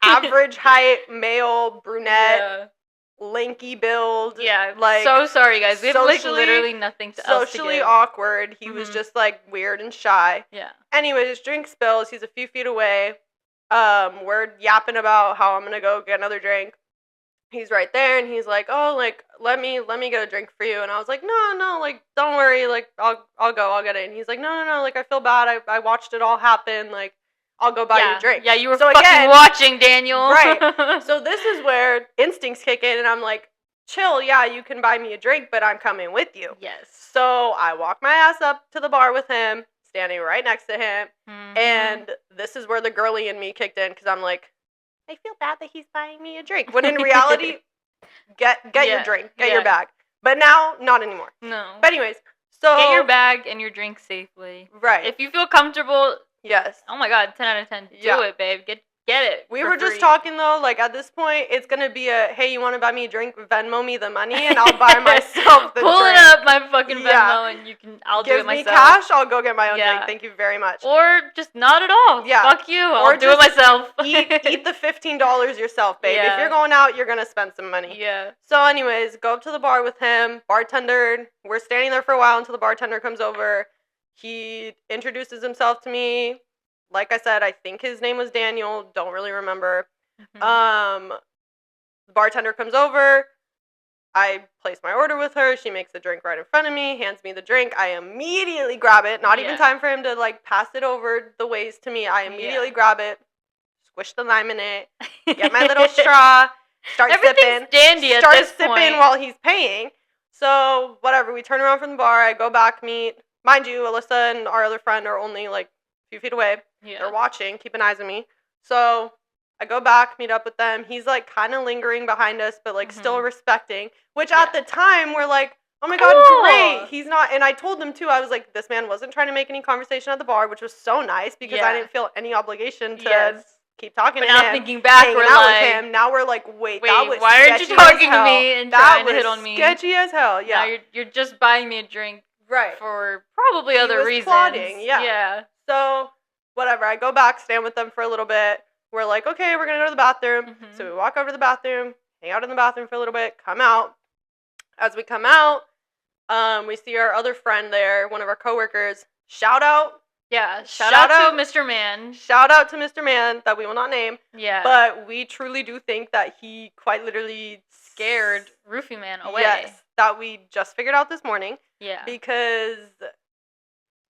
average height, male, brunette, lanky build. Yeah, like, so sorry, guys. We have like literally nothing else to give. Socially awkward. He was just like weird and shy. Yeah. Anyways, drink spills. He's a few feet away. We're yapping about how I'm gonna go get another drink. He's right there, and he's like, "Oh, like, let me get a drink for you." And I was like, "No, like, don't worry, like, I'll go, I'll get it." And he's like, "No, like, I feel bad. I watched it all happen. Like, I'll go buy you a drink." Yeah, you were fucking watching, Daniel. Right. So this is where instincts kick in, and I'm like, chill, yeah, you can buy me a drink, but I'm coming with you. Yes. So I walk my ass up to the bar with him, standing right next to him. Mm-hmm. And this is where the girly in me kicked in, because I'm like, I feel bad that he's buying me a drink. When in reality, get your drink, get your bag. But now, not anymore. No. But anyways, so get your bag and your drink safely. Right. If you feel comfortable, yes. Oh my God, 10 out of 10. Do it, babe. Get it. We were just talking though, like at this point, it's gonna be a hey, you want to buy me a drink? Venmo me the money, and I'll buy myself the drink. Pull it up, my fucking Venmo, and I'll do it myself. Give me cash, I'll go get my own drink. Thank you very much. Or just not at all. Yeah. Fuck you. I'll do it myself. eat the $15 yourself, babe. Yeah. If you're going out, you're gonna spend some money. Yeah. So, anyways, go up to the bar with him. Bartender. We're standing there for a while until the bartender comes over. He introduces himself to me. Like I said, I think his name was Daniel. Don't really remember. Mm-hmm. The bartender comes over. I place my order with her. She makes the drink right in front of me, hands me the drink. I immediately grab it. Not even time for him to, like, pass it over the ways to me. I immediately grab it, squish the lime in it, get my little straw, start sipping. Dandy start at this sipping point. While he's paying. So, whatever. We turn around from the bar. I go back, meet. Mind you, Alyssa and our other friend are only, like, few feet away. They're watching, keeping eyes on me. So I go back, meet up with them. He's like kind of lingering behind us, but like still respecting. Which at the time we're like, oh my God, great. He's not. And I told them too. I was like, this man wasn't trying to make any conversation at the bar, which was so nice because I didn't feel any obligation to keep talking to him. But now thinking back, we're like, with him. Now we're like, wait, that was why aren't you talking to me and trying to hit on me? Sketchy as hell. Yeah. Now you're just buying me a drink, right? For probably other reasons. Plotting, yeah. So. Whatever, I go back, stand with them for a little bit. We're like, okay, we're going to go to the bathroom. Mm-hmm. So we walk over to the bathroom, hang out in the bathroom for a little bit, come out. As we come out, we see our other friend there, one of our coworkers. Shout out. Yeah, shout out to Mr. Man. Shout out to Mr. Man, that we will not name. Yeah. But we truly do think that he quite literally scared Roofie Man away. Yes, that we just figured out this morning. Yeah. Because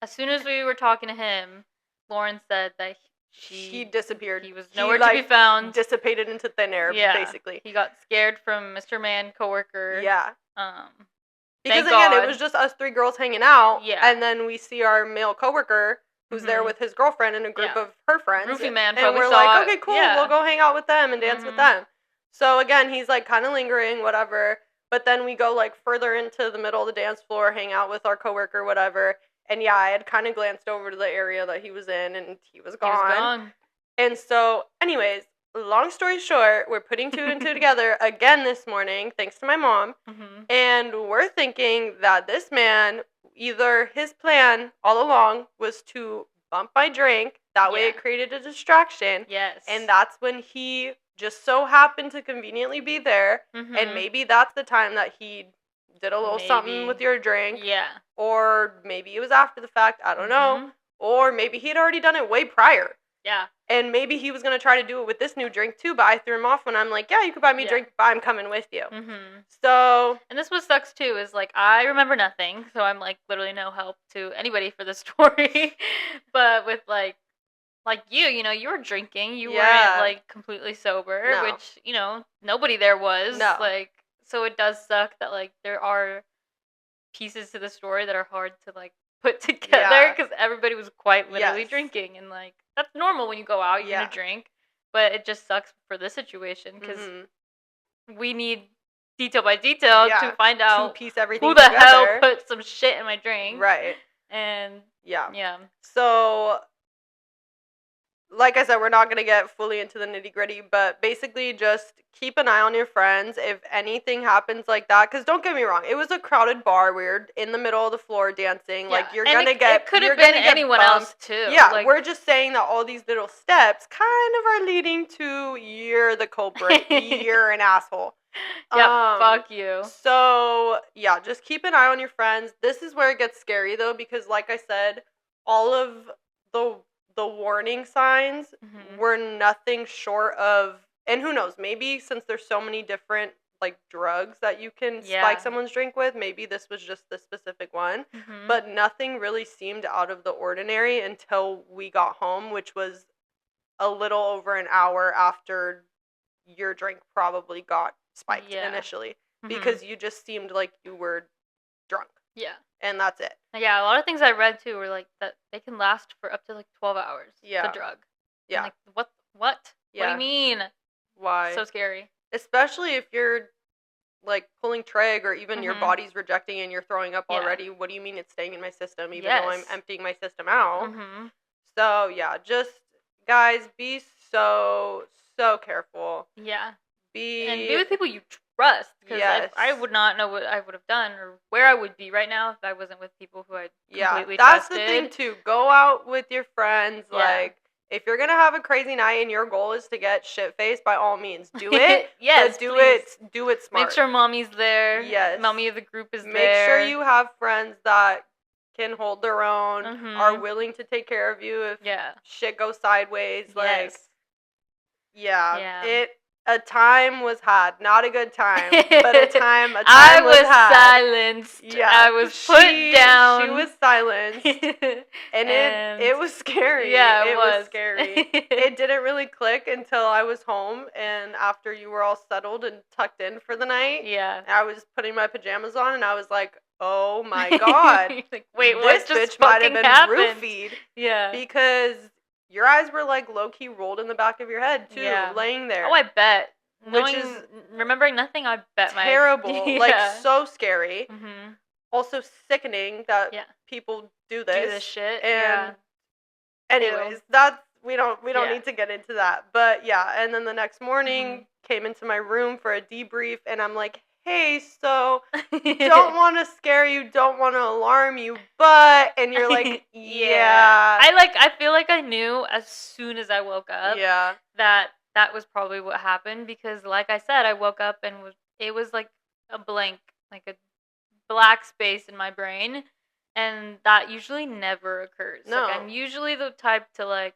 as soon as we were talking to him, Lauren said that he disappeared. He was nowhere to be found. Dissipated into thin air, basically. He got scared from Mr. Man coworker. Yeah. Because again, God. It was just us three girls hanging out. Yeah. And then we see our male coworker who's there with his girlfriend and a group of her friends. Roofie Man and we're like, okay, cool, we'll go hang out with them and dance with them. So again, he's like kind of lingering, whatever. But then we go like further into the middle of the dance floor, hang out with our coworker, whatever. And yeah, I had kind of glanced over to the area that he was in, and he was gone. And so, anyways, long story short, we're putting two and two together again this morning, thanks to my mom. Mm-hmm. And we're thinking that this man, either his plan all along was to bump my drink. That way it created a distraction. Yes. And that's when he just so happened to conveniently be there. Mm-hmm. And maybe that's the time that he did a little something with your drink. Yeah. Or maybe it was after the fact. I don't know. Or maybe he had already done it way prior. Yeah. And maybe he was going to try to do it with this new drink too, but I threw him off when I'm like, yeah, you could buy me a drink, but I'm coming with you. Mm-hmm. So. And this what sucks too, is like, I remember nothing, so I'm like literally no help to anybody for this story. But with like you know, you were drinking, you weren't like completely sober, which, you know, nobody there was. No. Like, so it does suck that like there are pieces to the story that are hard to like put together because everybody was quite literally drinking, and like that's normal when you go out, you're gonna drink, but it just sucks for this situation because we need detail by detail to find out piece everything who the together. hell put some shit in my drink, right? And yeah. So, like I said, we're not going to get fully into the nitty-gritty, but basically just keep an eye on your friends if anything happens like that. Because don't get me wrong, it was a crowded bar. We were in the middle of the floor dancing. Like, you're going to get it could have been anyone else, too. Yeah, like, we're just saying that all these little steps kind of are leading to you're the culprit. You're an asshole. Yeah, fuck you. So, yeah, just keep an eye on your friends. This is where it gets scary, though, because like I said, all of the warning signs were nothing short of, and who knows, maybe since there's so many different like drugs that you can spike someone's drink with, maybe this was just the specific one, but nothing really seemed out of the ordinary until we got home, which was a little over an hour after your drink probably got spiked initially. because you just seemed like you were drunk. Yeah. And that's it. Yeah, a lot of things I read too were like that they can last for up to like 12 hours. Yeah. The drug. Yeah. I'm like, what? What? Yeah. What do you mean? Why? So scary. Especially if you're like pulling trig or even your body's rejecting and you're throwing up already. What do you mean it's staying in my system even though I'm emptying my system out? So yeah, just guys, be so careful. Yeah. Be with people you trust. Because I would not know what I would have done or where I would be right now if I wasn't with people who I completely that's trusted. the thing too. Go out with your friends. Yeah. Like, if you're gonna have a crazy night and your goal is to get shit-faced, by all means, do it. Yes, do please. Do it smart. Make sure mommy's there. Yes. Mommy of the group is there. Make sure you have friends that can hold their own, are willing to take care of you if shit goes sideways. Like, a time was had, not a good time, but a time I was had. Silenced. Yeah, I was put down. She was silenced, and it was scary. Yeah, it was scary. It didn't really click until I was home, and after you were all settled and tucked in for the night. Yeah, I was putting my pajamas on, and I was like, "Oh my god!" Like, wait, this bitch might have been roofied. Yeah, because your eyes were like low key rolled in the back of your head too, laying there. Oh, I bet. Which is remembering nothing. I bet terrible, like so scary. Also sickening that people do this shit. And anyways, we don't need to get into that. But yeah, and then the next morning came into my room for a debrief, and I'm like, hey, so don't want to scare you, don't want to alarm you, but, and you're like, yeah. I feel like I knew as soon as I woke up that was probably what happened, because like I said, I woke up and it was like a blank, like a black space in my brain, and that usually never occurs. No. Like, I'm usually the type to like,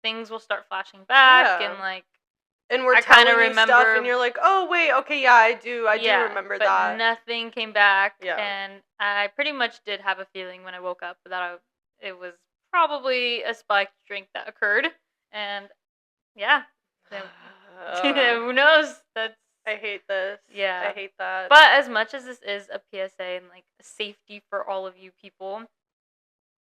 things will start flashing back and like, and we're telling you stuff, and you're like, oh, wait, okay, yeah, I do remember that. But nothing came back, and I pretty much did have a feeling when I woke up that it was probably a spiked drink that occurred, and who knows? I hate this. Yeah. I hate that. But as much as this is a PSA and like a safety for all of you people,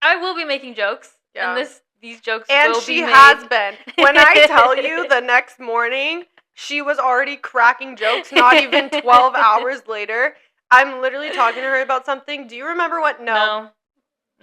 I will be making jokes, and these jokes will be made. And she has been. When I tell you the next morning, she was already cracking jokes, not even 12 hours later. I'm literally talking to her about something. Do you remember what? No.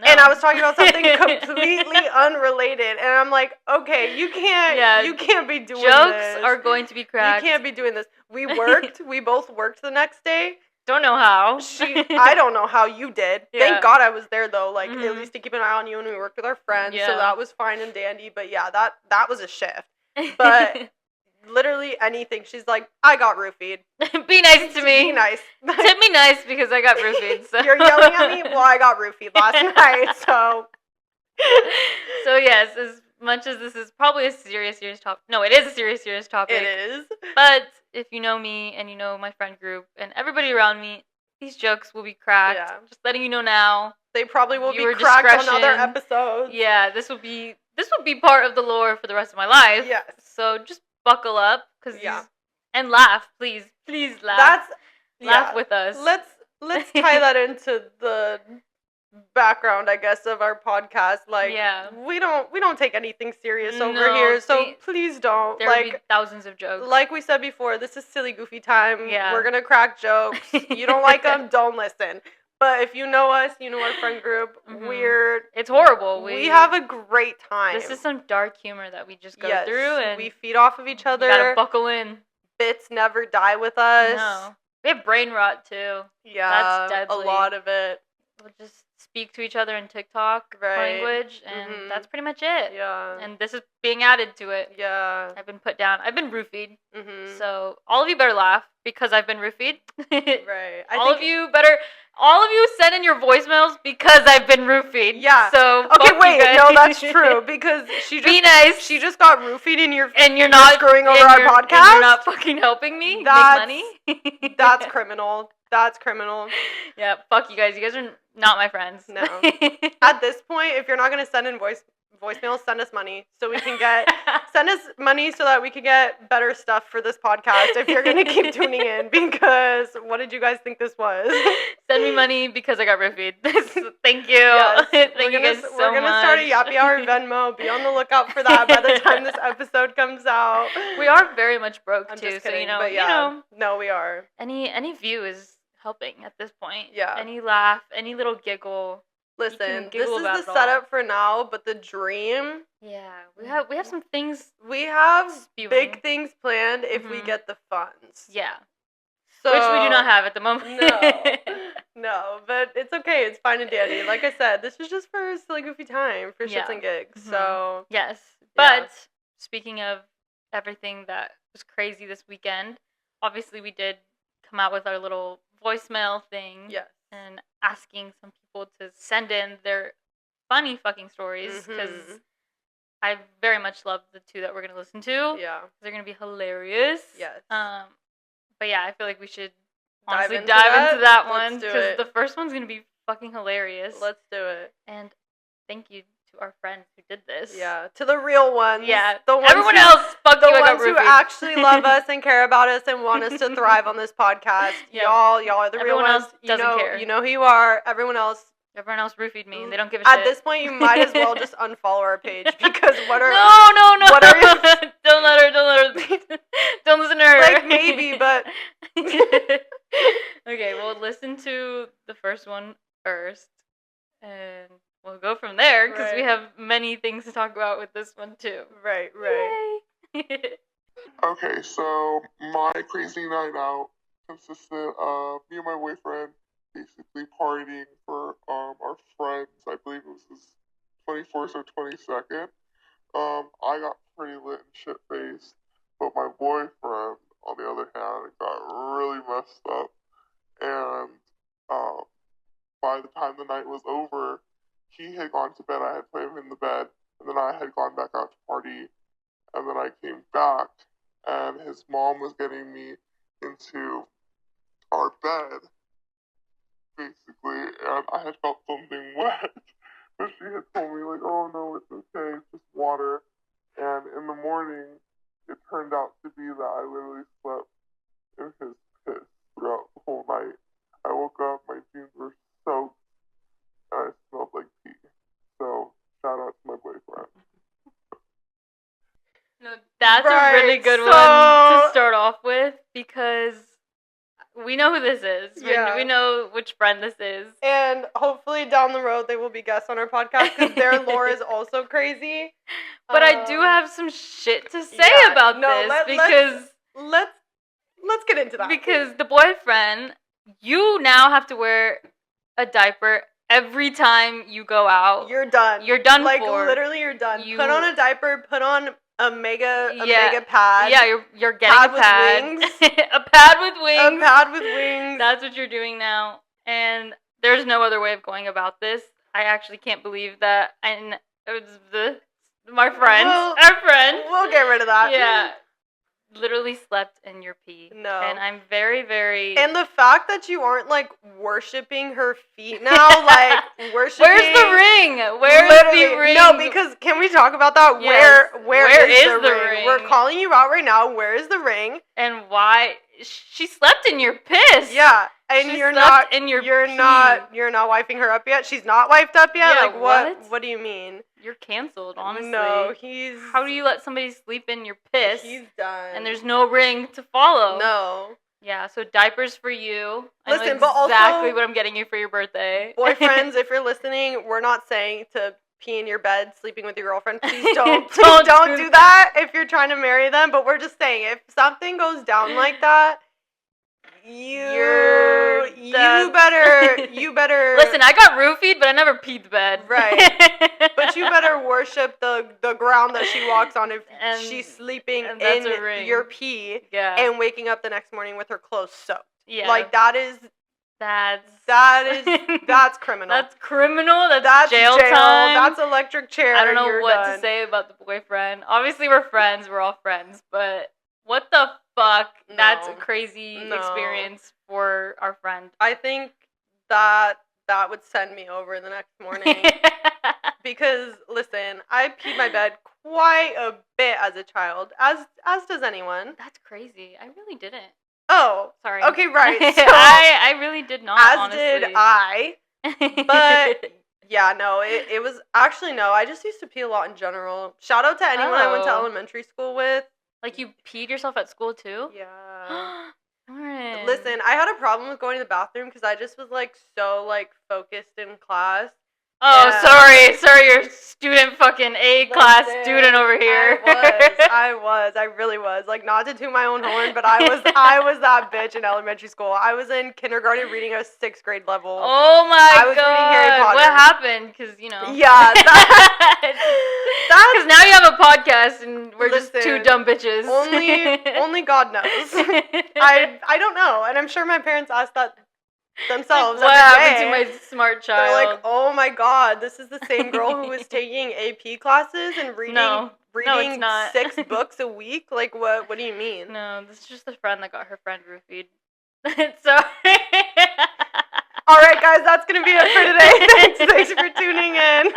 And I was talking about something completely unrelated. And I'm like, okay, you can't be doing this. Jokes are going to be cracked. You can't be doing this. We worked. We both worked the next day. Don't know how. I don't know how you did. Thank God I was there though, like at least to keep an eye on you, and we worked with our friends, so that was fine and dandy. But yeah, that was a shift. But literally anything, she's like, I got roofied. Be nice to me. Be nice. Tip me nice because I got roofied. So. You're yelling at me? Well, I got roofied last night, so. So yes, as much as this is probably a serious topic. No, it is a serious topic. It is. But if you know me and you know my friend group and everybody around me, these jokes will be cracked. Yeah. Just letting you know now. They probably will be cracked on other episodes. Yeah, this will be part of the lore for the rest of my life. Yes. So just buckle up, and laugh, please laugh. Laugh with us. Let's tie that into the background, I guess, of our podcast. Like, we don't take anything serious over here, so please don't. There'll be thousands of jokes. Like we said before, this is silly, goofy time. Yeah. We're gonna crack jokes. You don't like them, don't listen. But if you know us, you know our friend group, it's horrible. We have a great time. This is some dark humor that we just go through, and we feed off of each other. You gotta buckle in. Bits never die with us. No. We have brain rot too. Yeah, that's deadly. A lot of it. We'll just speak to each other in TikTok language, and that's pretty much it. Yeah. And this is being added to it. Yeah. I've been put down. I've been roofied. So all of you better laugh because I've been roofied. Right. All of you send in your voicemails because I've been roofied. Yeah. So okay, wait, no, that's true because she just be nice. She just got roofied and you're not screwing over our podcast. And you're not fucking helping me make money. That's criminal. That's criminal. Yeah, fuck you guys. You guys are not my friends. No. At this point, if you're not gonna send in voicemails, send us money so we can send us money so that we can get better stuff for this podcast if you're going to keep tuning in, because what did you guys think this was? Send me money because I got roofied. Thank you. Yes, Thank you guys so much. We're going to start a Yappy Hour Venmo. Be on the lookout for that by the time this episode comes out. We are very much broke I'm too, just kidding, so but yeah, no, we are. Any view is helping at this point. Yeah. Any laugh, any little giggle. Listen, this is the setup for now, but the dream. Yeah, we have some things. We have spewing. big things planned if we get the funds. Yeah. So, which we do not have at the moment. No, but it's okay. It's fine and dandy. Like I said, this is just for a silly goofy time for shits and gigs. So yes, but speaking of everything that was crazy this weekend, obviously we did come out with our little voicemail thing. Yes. And asking some people to send in their funny fucking stories, because I very much love the two that we're going to listen to. Yeah. They're going to be hilarious. Yes. But yeah, I feel like we should dive honestly into that one, Let's do because it. the first one's going to be fucking hilarious. Let's do it. And thank you to our friends who did this. Yeah, to the real ones. Yeah, the ones everyone else, fuck the you, I got ones who roofied. actually love us and care about us and want us to thrive on this podcast. Yeah. Y'all are the Everyone real ones. else doesn't care. You know who you are. Everyone else roofied me, and they don't give a At shit. this point, you might as well just unfollow our page, because what are No. What are you? Don't let her. Don't listen to her. Like, maybe, but okay, we'll listen to the first one first, and we'll go from there, because we have many things to talk about with this one too. Right. Yay. Okay, so my crazy night out consisted of me and my boyfriend basically partying for our friends. I believe it was his 24th or 22nd. I got pretty lit and shit-faced, but my boyfriend, on the other hand, got really messed up. And by the time the night was over, he had gone to bed. I had put him in the bed, and then I had gone back out to party. And then I came back, and his mom was getting me into our bed, basically, and I had felt something wet. But she had told me, like, oh no, it's okay, it's just water. And in the morning, it turned out to be that I literally slept in his piss throughout the whole night. I woke up, my jeans were soaked, and I smelled like pee. So, shout out to my boyfriend. No, that's a really good one to start off with, because we know who this is. Yeah. We know which friend this is. And hopefully down the road they will be guests on our podcast, because their lore is also crazy. But I do have some shit to say about this, because let's get into that. Because the boyfriend, you now have to wear a diaper every time you go out. You're done. You're done like, for. literally, you're done. Put on a diaper. Put on a mega Yeah. pad. Yeah, you're getting Pad a with pad. wings. A pad with wings. A pad with wings. That's what you're doing now. And there's no other way of going about this. I actually can't believe that. And it was my friend, our friend. We'll get rid of that. Yeah. Literally slept in your pee. No. And I'm very, very... And the fact that you aren't, like, worshipping her feet now, like, worshiping... Where's the ring? Where's the ring? No, because can we talk about that? Yes. Where is the ring? We're calling you out right now. Where is the ring? And why? She slept in your piss. Yeah. And She you're slept not in your you're pee. not wiping her up yet? She's not wiped up yet? Yeah, like, what? What do you mean? You're canceled, honestly. No, How do you let somebody sleep in your piss? He's done. And there's no ring to follow. No. Yeah, so diapers for you. Listen, I know but also, exactly what I'm getting you for your birthday. Boyfriends, if you're listening, we're not saying to pee in your bed sleeping with your girlfriend. Please don't. Don't do that if you're trying to marry them. But we're just saying, if something goes down like that, you better Listen, I got roofied, but I never peed the bed. Right. But you better worship the ground that she walks on if she's sleeping in your pee and waking up the next morning with her clothes soaked. Yeah. Like, that's criminal. That's criminal. That's jail time. That's electric chair. I don't know what to say about the boyfriend. Obviously, we're friends. We're all friends. But what the fuck? No. That's a crazy experience for our friend. I think that would send me over the next morning. Because listen, I peed my bed quite a bit as a child, as does anyone. That's crazy. I really didn't. Oh, Sorry. okay, right. So I really did not. as honestly. did I. But yeah, no, it was actually no. I just used to pee a lot in general. Shout out to anyone I went to Oh. elementary school with. Like you peed yourself at school too? Yeah. Darn. Listen, I had a problem with going to the bathroom because I just was like so like focused in class. Oh, Yeah. sorry, you're student fucking A class Listen, student over here. I really was. Like, not to toot my own horn, but I was that bitch in elementary school. I was in kindergarten reading a 6th grade level. Oh I my was reading Harry god! Potter. What happened? Because you know. Yeah, Because now you have a podcast and we're just two Listen, dumb bitches. only God knows. I don't know, and I'm sure my parents asked that themselves. What every happened day. to my smart child? They're like, oh my god, this is the same girl who was taking AP classes and reading No, it's not. 6 books a week. Like, what do you mean? No, this is just the friend that got her friend roofied. Sorry. All right, guys, that's gonna be it for today. Thanks for tuning in.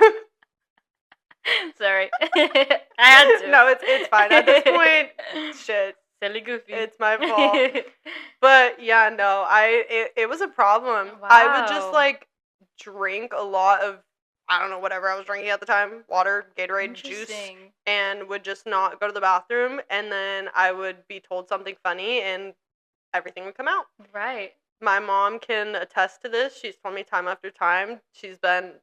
Sorry. I had to. No, it's fine. At this point, shit, Silly goofy. it's my fault. But yeah, no, it was a problem. I would just Wow. like drink a lot of, I don't know, whatever I was drinking at the time, water, Gatorade, juice, Interesting. and would just not go to the bathroom, and then I would be told something funny and everything would come out. Right. My mom can attest to this. She's told me time after time. She's been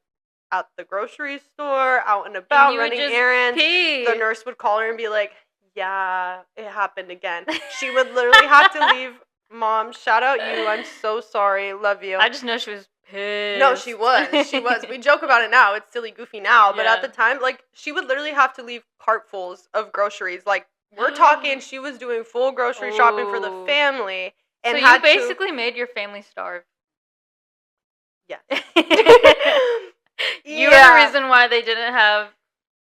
at the grocery store, out and about, And you would running just errands. pee. The nurse would call her and be like, yeah, it happened again. She would literally have to leave. Mom, shout out you. I'm so sorry. Love you. I just know she was pissed. No, she was. She was. We joke about it now. It's silly goofy now. But Yeah. at the time, like, she would literally have to leave cartfuls of groceries. Like, we're talking, she was doing full grocery shopping for the Ooh. family. And So had you basically made your family starve. Yeah. You were the reason why they didn't have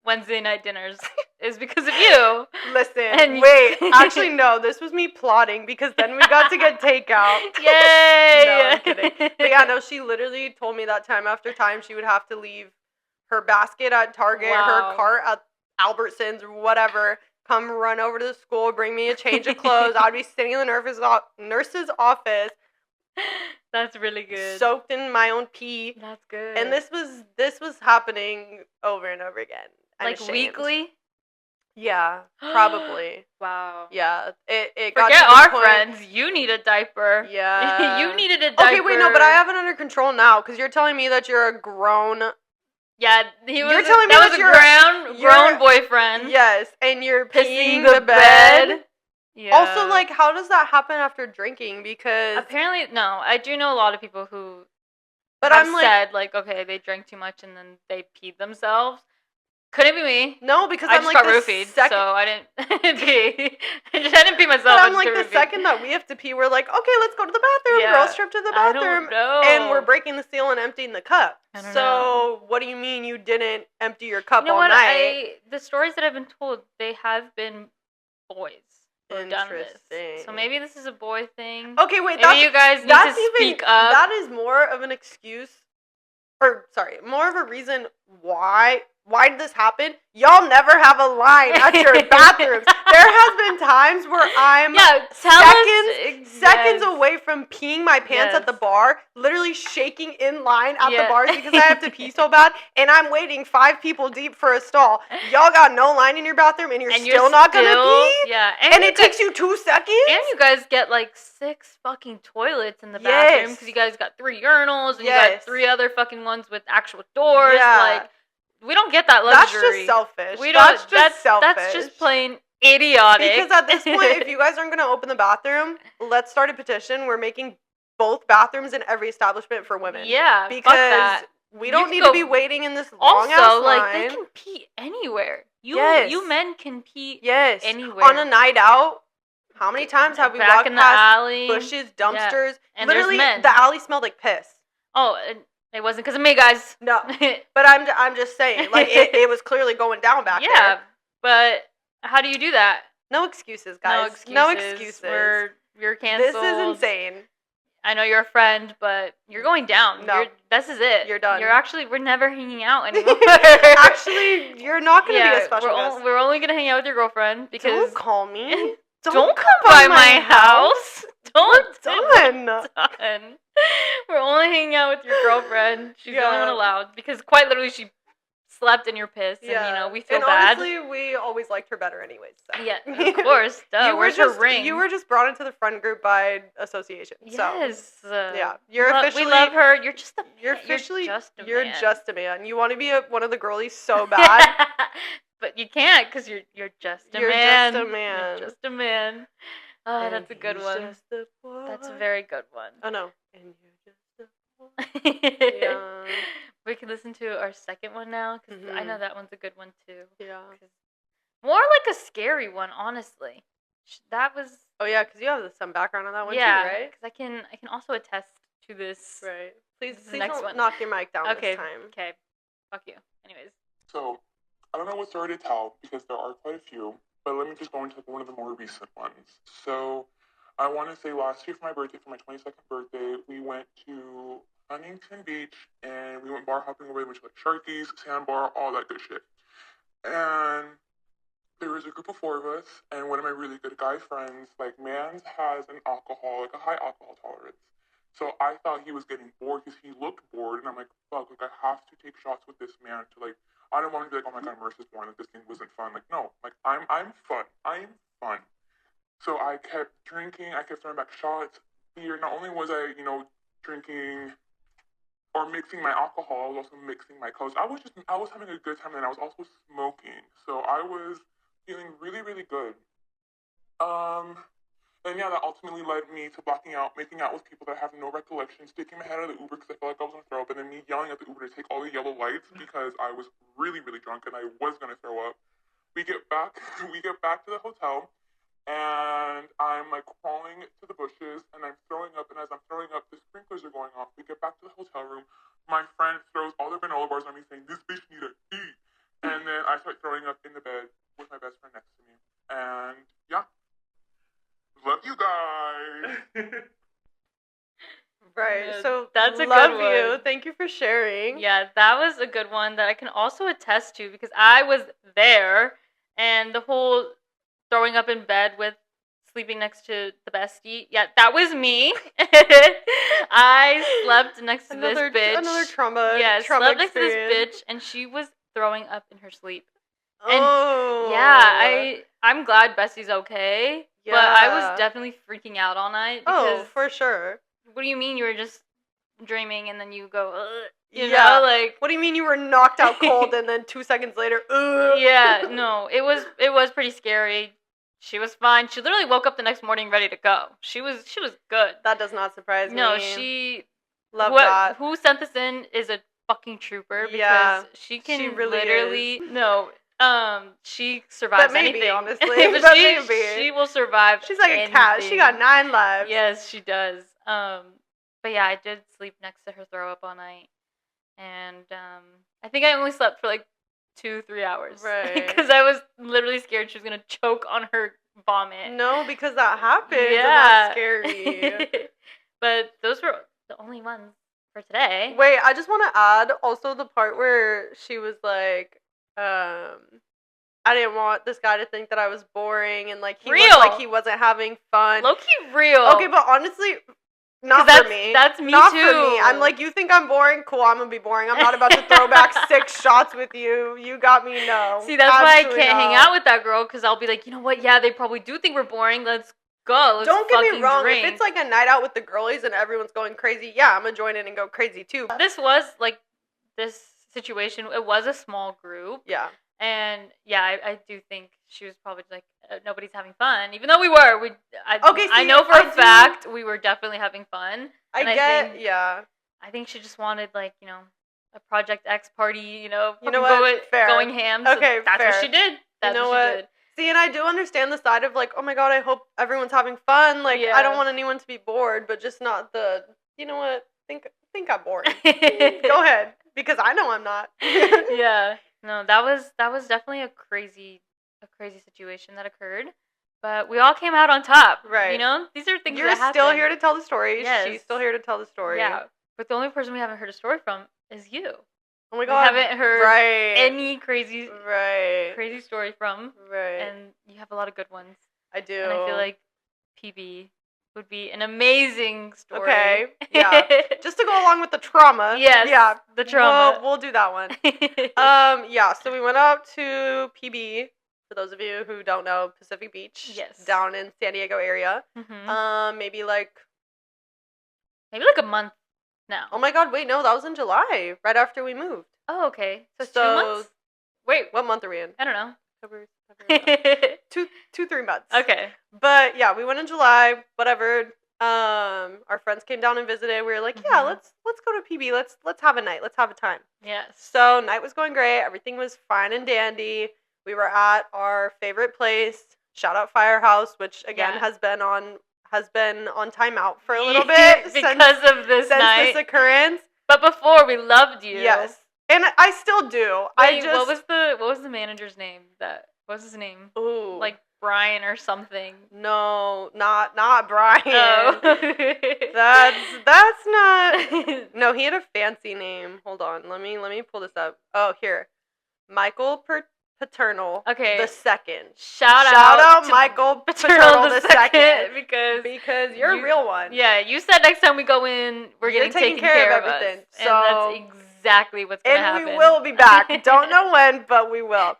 Wednesday night dinners is because of you. Listen, And- wait. Actually, no. This was me plotting because then we got to get takeout. Yay! No, I'm kidding. But yeah, no, she literally told me that time after time she would have to leave her basket at Target, Wow. her cart at Albertsons or whatever, come run over to the school, bring me a change of clothes. I'd be sitting in the nurse's office, That's really good. soaked in my own pee. That's good. And this was happening over and over again. I'm like ashamed. weekly? Yeah, probably. Wow. Yeah, it got Forget to the our point- friends. You need a diaper. Yeah. You needed a diaper. Okay, wait, no, but I have it under control now because you're telling me that you're a grown. Yeah, he was. You're telling me that that was you're- a grown boyfriend. Yes, and you're Pissing peeing the bed. Yeah. Also, like, how does that happen after drinking? Because, apparently, no. I do know a lot of people who but have I'm like, said like, okay, they drank too much and then they peed themselves. Couldn't be me. no, because I I'm just like got the roofied, second. so I didn't pee. I didn't pee myself. But I I'm just like got the roofied. second that we have to pee, we're like, okay, let's go to the bathroom. Yeah. Girls trip to the I bathroom. don't know. And we're breaking the seal and emptying the cup. I don't So know. what do you mean you didn't empty your cup You know all what? night? The stories that I've been told, they have been boys who have done this. So Interesting. maybe this is a boy thing. Okay, wait, Maybe you guys need that's to even speak up. that is more of an excuse, or sorry, more of a reason why did this happen? Y'all never have a line at your bathrooms. There has been times where I'm Yeah, tell seconds us. away from peeing my pants at the Yes. bar, literally shaking in line at Yeah. the bars because I have to pee so bad, and I'm waiting 5 people deep for a stall. Y'all got no line in your bathroom, and you're still not gonna pee? Yeah, And you it takes you 2 seconds? And you guys get like 6 fucking toilets in the bathroom Yes. because you guys got 3 urinals and you Yes. got 3 other fucking ones with actual doors. Yeah. Like, we don't get that That's luxury. just selfish. We don't. That's just selfish. That's just plain idiotic. Because at this point, if you guys aren't going to open the bathroom, let's start a petition. We're making both bathrooms in every establishment for women. yeah, fuck Because that. we You don't can need go- to be waiting in this long ass Also, line. like they can pee anywhere. Yes. You men can pee yes. anywhere. On a night out, how many times have we back walked in the past alley? bushes, dumpsters? And there's Literally, men. the alley smelled like piss. Oh, it wasn't because of me, guys. No, but I'm just saying, like it was clearly going down back yeah, there. but how do you do that? No excuses, guys. No excuses. No excuses. You're canceled. This is insane. I know you're a friend, but you're going down. No. This is it. You're done. We're never hanging out anymore. Actually, you're not going to be a special guest. We're only going to hang out with your girlfriend because... Don't call me. Don't come by my house. We're done. Done. We're only hanging out with your girlfriend. She's the only one allowed because quite literally she slept in your piss, and you know we feel bad. Honestly, we always liked her better, anyways. So. Yeah, of course. Duh. Where's her ring? You were just brought into the friend group by association. Yes. So, yeah, you're officially. We love her. You're just a. You're officially. You're just a man. You want to be one of the girlies so bad, but you can't because you're just a man. You're just a man. You're just a man. Oh, and that's a good one. That's a very good one. Oh no. And you're just a boy. Yeah. We can listen to our second one now because I know that one's a good one too. Yeah. More like a scary one, honestly. That was. Oh yeah, because you have some background on that one too, right? Because I can also attest to this. Right. Please next don't one. knock your mic down this time. Okay. Fuck you. Anyways. So, I don't know what story to tell because there are quite a few, but let me just go into one of the more recent ones. So, I want to say last year for my birthday, for my 22nd birthday, we went to Huntington Beach and we went bar hopping away, which like Sharky's, Sandbar, all that good shit. And there was a group of 4 of us, and one of my really good guy friends, like, Mans has a high alcohol tolerance. So I thought he was getting bored because he looked bored, and I'm like, fuck, like, I have to take shots with this man to, like, I don't want to be like, oh my god, Mercer's born, like, this thing wasn't fun. Like, no, like, I'm fun. I'm fun. So I kept drinking, I kept throwing back shots, beer. Not only was I, drinking or mixing my alcohol, I was also mixing my colors. I was having a good time, and I was also smoking. So I was feeling really, really good. And yeah, that ultimately led me to blacking out, making out with people that I have no recollection, sticking my head out of the Uber because I felt like I was going to throw up, and then me yelling at the Uber to take all the yellow lights because I was really, really drunk and I was going to throw up. We get back to the hotel, and I'm like crawling to the bushes, and I'm throwing up, and as I'm throwing up, the sprinklers are going off. We get back to the hotel room. My friend throws all the granola bars on me saying, this bitch need to eat. And then I start throwing up in the bed with my best friend next to me. And yeah. Love you guys. Right. Yeah, so that's a love good one. you. Thank you for sharing. Yeah, that was a good one that I can also attest to because I was there, and the whole throwing up in bed with sleeping next to the bestie. Yeah, that was me. I slept next to this bitch. Another trauma. Yeah, trauma slept next experience. to this bitch, and she was throwing up in her sleep. And oh. yeah, I'm glad Bessie's okay. Yeah. But I was definitely freaking out all night. Because, for sure. What do you mean you were just dreaming and then you go, ugh? You Yeah. know, like. What do you mean you were knocked out cold and then 2 seconds later, ugh? Yeah, no, it was pretty scary. She was fine. She literally woke up the next morning ready to go. She was good. That does not surprise me. No, she. Love that. Who sent this in is a fucking trooper because Yeah, she can she really literally is. No. She survives But maybe, anything. honestly. But But she, maybe. she will survive. She's like a cat. She got 9 lives. Yes, she does. But yeah, I did sleep next to her throw up all night, and I think I only slept for like 2-3 hours. Right. Because I was literally scared she was gonna choke on her vomit. No, because that happens. Yeah. And that's scary. But those were the only ones for today. Wait, I just want to add also the part where she was like, I didn't want this guy to think that I was boring and like he Real. looked like he wasn't having fun. Low-key real. Okay, but honestly, not that's, for me. That's me not too. for me. I'm like, you think I'm boring? Cool, I'm gonna be boring. I'm not about to throw back 6 shots with you. You got me, no. See, that's why I Absolutely can't hang not. out with that girl because I'll be like, you know what? Yeah, they probably do think we're boring. Let's go. Let's Don't get me fucking wrong. drink. If it's like a night out with the girlies and everyone's going crazy, yeah, I'm gonna join in and go crazy too. This was like this situation. It was a small group. Yeah. And yeah, I do think she was probably like, nobody's having fun, even though we were. I know for a fact we were definitely having fun. Yeah. I think she just wanted like a Project X party, Fair. going ham. So Okay, that's fair. what she did. That's You know what she what? did. See, and I do understand the side of like, oh my god, I hope everyone's having fun. Like, Yeah. I don't want anyone to be bored, but just not the. You know what? Think I'm boring. Go ahead, because I know I'm not. Yeah. No, that was definitely a crazy situation that occurred. But we all came out on top. Right. You know? These are things You're that happen. still here to tell the story. Yes. She's still here to tell the story. Yeah. But the only person we haven't heard a story from is you. Oh my god. We haven't heard any crazy story from. Right. And you have a lot of good ones. I do. And I feel like PB would be an amazing story. Okay. Yeah. Just to go along with the trauma. Yes. Yeah. The trauma. We'll do that one. Yeah. So we went up to PB. For those of you who don't know, Pacific Beach. Yes. Down in San Diego area. Mm-hmm. Maybe like a month now. Oh my god! Wait, no, that was in July, right after we moved. Oh, okay. So 2 months. Wait, what month are we in? I don't know. October, 3 months. Okay. But yeah, we went in July. Whatever. Our friends came down and visited. We were like, yeah, let's go to PB. Let's have a night. Let's have a time. Yes. So night was going great. Everything was fine and dandy. We were at our favorite place. Shout out Firehouse, which again has been on timeout for a little bit because of this occurrence. But before we loved you. Yes. And I still do. Wait, what was the manager's name? What was his name? Ooh. Like Brian or something. No, not Brian. Oh. That's not. No, he had a fancy name. Hold on. Let me pull this up. Oh, here. Michael Paternal. Okay. The second. Shout out Michael Paternal the second. Because you're a real one. Yeah, you said next time we go in, we're getting taken care of everything. Us. So, and that's exactly what's going to happen. And we will be back. Don't know when, but we will.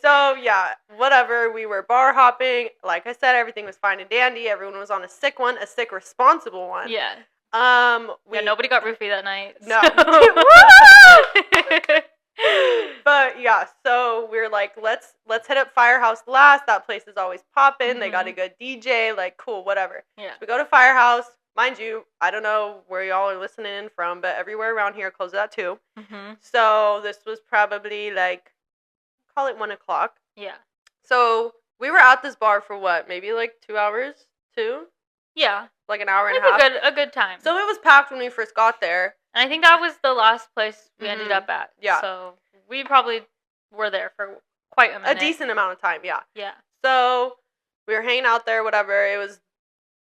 So, yeah, whatever. We were bar hopping. Like I said, everything was fine and dandy. Everyone was on a sick responsible one. Yeah. Nobody got roofie that night. No. But yeah, so we're like, let's hit up Firehouse last. That place is always popping. Mm-hmm. They got a good DJ. Like, cool, whatever. Yeah. So we go to Firehouse. Mind you, I don't know where y'all are listening from, but everywhere around here closes at 2. Mm-hmm. So this was probably like, call it 1 o'clock. Yeah. So we were at this bar for what? Maybe like 2 hours? 2? Yeah. Like an hour and a half. A good time. So it was packed when we first got there. And I think that was the last place we ended up at. Yeah. So we probably were there for quite a minute. A decent amount of time, yeah. Yeah. So we were hanging out there, whatever. It was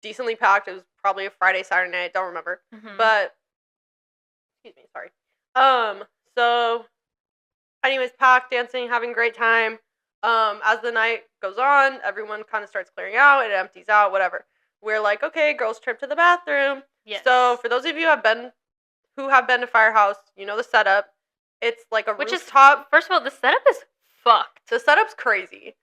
decently packed. It was probably a Friday, Saturday night. Don't remember. Mm-hmm. But, excuse me, sorry. So, anyways, packed, dancing, having a great time. As the night goes on, everyone kind of starts clearing out. It empties out, whatever. We're like, okay, girls trip to the bathroom. Yes. So, for those of you who have been to Firehouse, you know the setup. It's like a rooftop. First of all, the setup is fucked. The setup's crazy.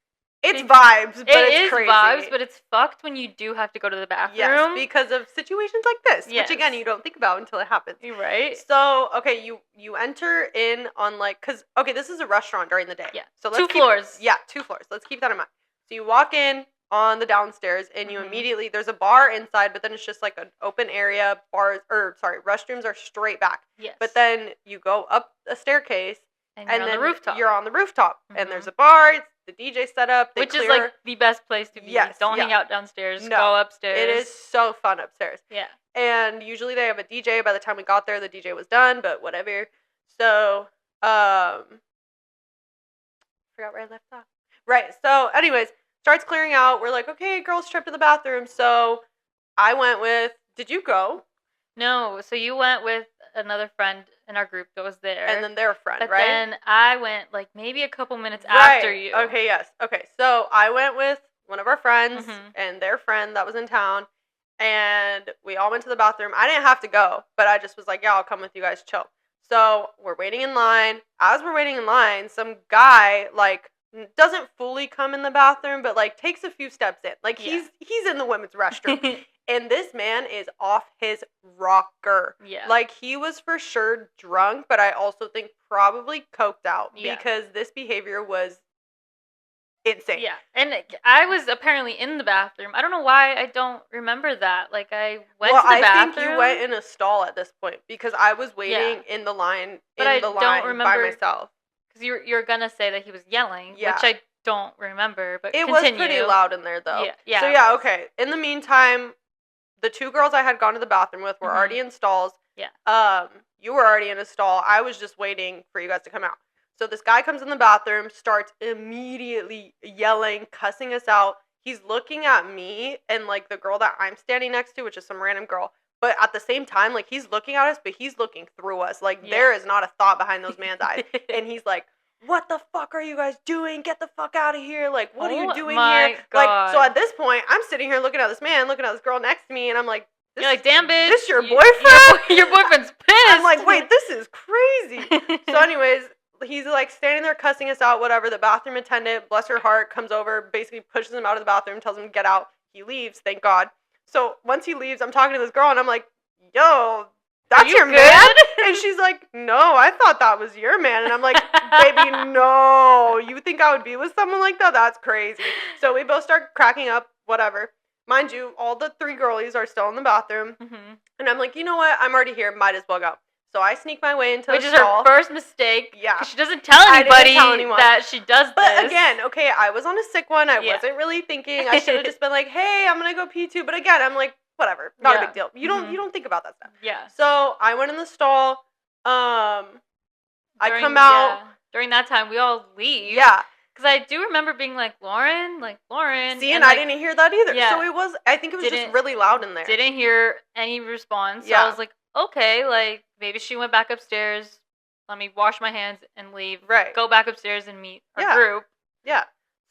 It's vibes, but it's crazy. It is vibes, but it's fucked when you do have to go to the bathroom. Yes, because of situations like this, which again, you don't think about until it happens. Right. So, okay, you enter in on this is a restaurant during the day. Yeah. So let's 2 floors. Yeah, 2 floors. Let's keep that in mind. So you walk in on the downstairs, and you immediately, there's a bar inside, but then it's just like an open area. Restrooms are straight back. Yes. But then you go up a staircase, and then on the rooftop. You're on the rooftop, and there's a bar. It's the DJ set up. Which is like the best place to be. Yes. Don't hang out downstairs. No, go upstairs. It is so fun upstairs. Yeah. And usually they have a DJ. By the time we got there, the DJ was done, but whatever. So, forgot where I left off. Right. So, anyways, starts clearing out. We're like, okay, girls trip to the bathroom. So, I went with. Did you go? No. So you went with another friend in our group that was there. And then their friend, but right? Then I went like maybe a couple minutes after you. Okay, yes. Okay, so I went with one of our friends and their friend that was in town, and we all went to the bathroom. I didn't have to go, but I just was like, yeah, I'll come with you guys, chill. So we're waiting in line. As we're waiting in line, some guy, doesn't fully come in the bathroom, but, takes a few steps in. He's in the women's restroom. And this man is off his rocker. Yeah. He was for sure drunk, but I also think probably coked out. Yeah. Because this behavior was insane. Yeah. And I was apparently in the bathroom. I don't know why I don't remember that. I went to the bathroom. I think you went in a stall at this point because I was waiting in the line by myself. Because you're going to say that he was yelling, which I don't remember, but it was pretty loud in there, though. Yeah. So, okay. In the meantime, the 2 girls I had gone to the bathroom with were already in stalls. Yeah. You were already in a stall. I was just waiting for you guys to come out. So this guy comes in the bathroom, starts immediately yelling, cussing us out. he's looking at me and, like, the girl that I'm standing next to, which is some random girl. But at the same time, like, he's looking at us, but he's looking through us. Like, there is not a thought behind those man's eyes. And he's like, what the fuck are you guys doing? Get the fuck out of here. Like, what are you doing here? God. Like, so at this point, I'm sitting here looking at this man, looking at this girl next to me, and I'm like, you're like, damn, bitch. This your boyfriend? Your boyfriend's pissed. I'm like, wait, this is crazy. So anyways, he's like standing there cussing us out, whatever. The bathroom attendant, bless her heart, comes over, basically pushes him out of the bathroom, tells him to get out. He leaves, thank God. So once he leaves, I'm talking to this girl, and I'm like, yo, that's your man? And she's like, no, I thought that was your man. And I'm like, baby, no. You think I would be with someone like that? That's crazy. So we both start cracking up, whatever. Mind you, all the 3 girlies are still in the bathroom. Mm-hmm. And I'm like, you know what? I'm already here. Might as well go. So I sneak my way into Which the is stall. her first mistake. Yeah. Because she doesn't tell anybody that she does this. But again, okay, I was on a sick one. I wasn't really thinking. I should have just been like, hey, I'm going to go pee too. But again, I'm like, whatever. Not a big deal. You don't think about that stuff. Yeah. So I went in the stall. I come out. Yeah. During that time, we all leave. Yeah. Because I do remember being like, Lauren. See, and I didn't hear that either. Yeah. So I think it was just really loud in there. Didn't hear any response. So Yeah. I was like, okay, like, maybe she went back upstairs. Let me wash my hands and leave. Right. Go back upstairs and meet our group. Yeah.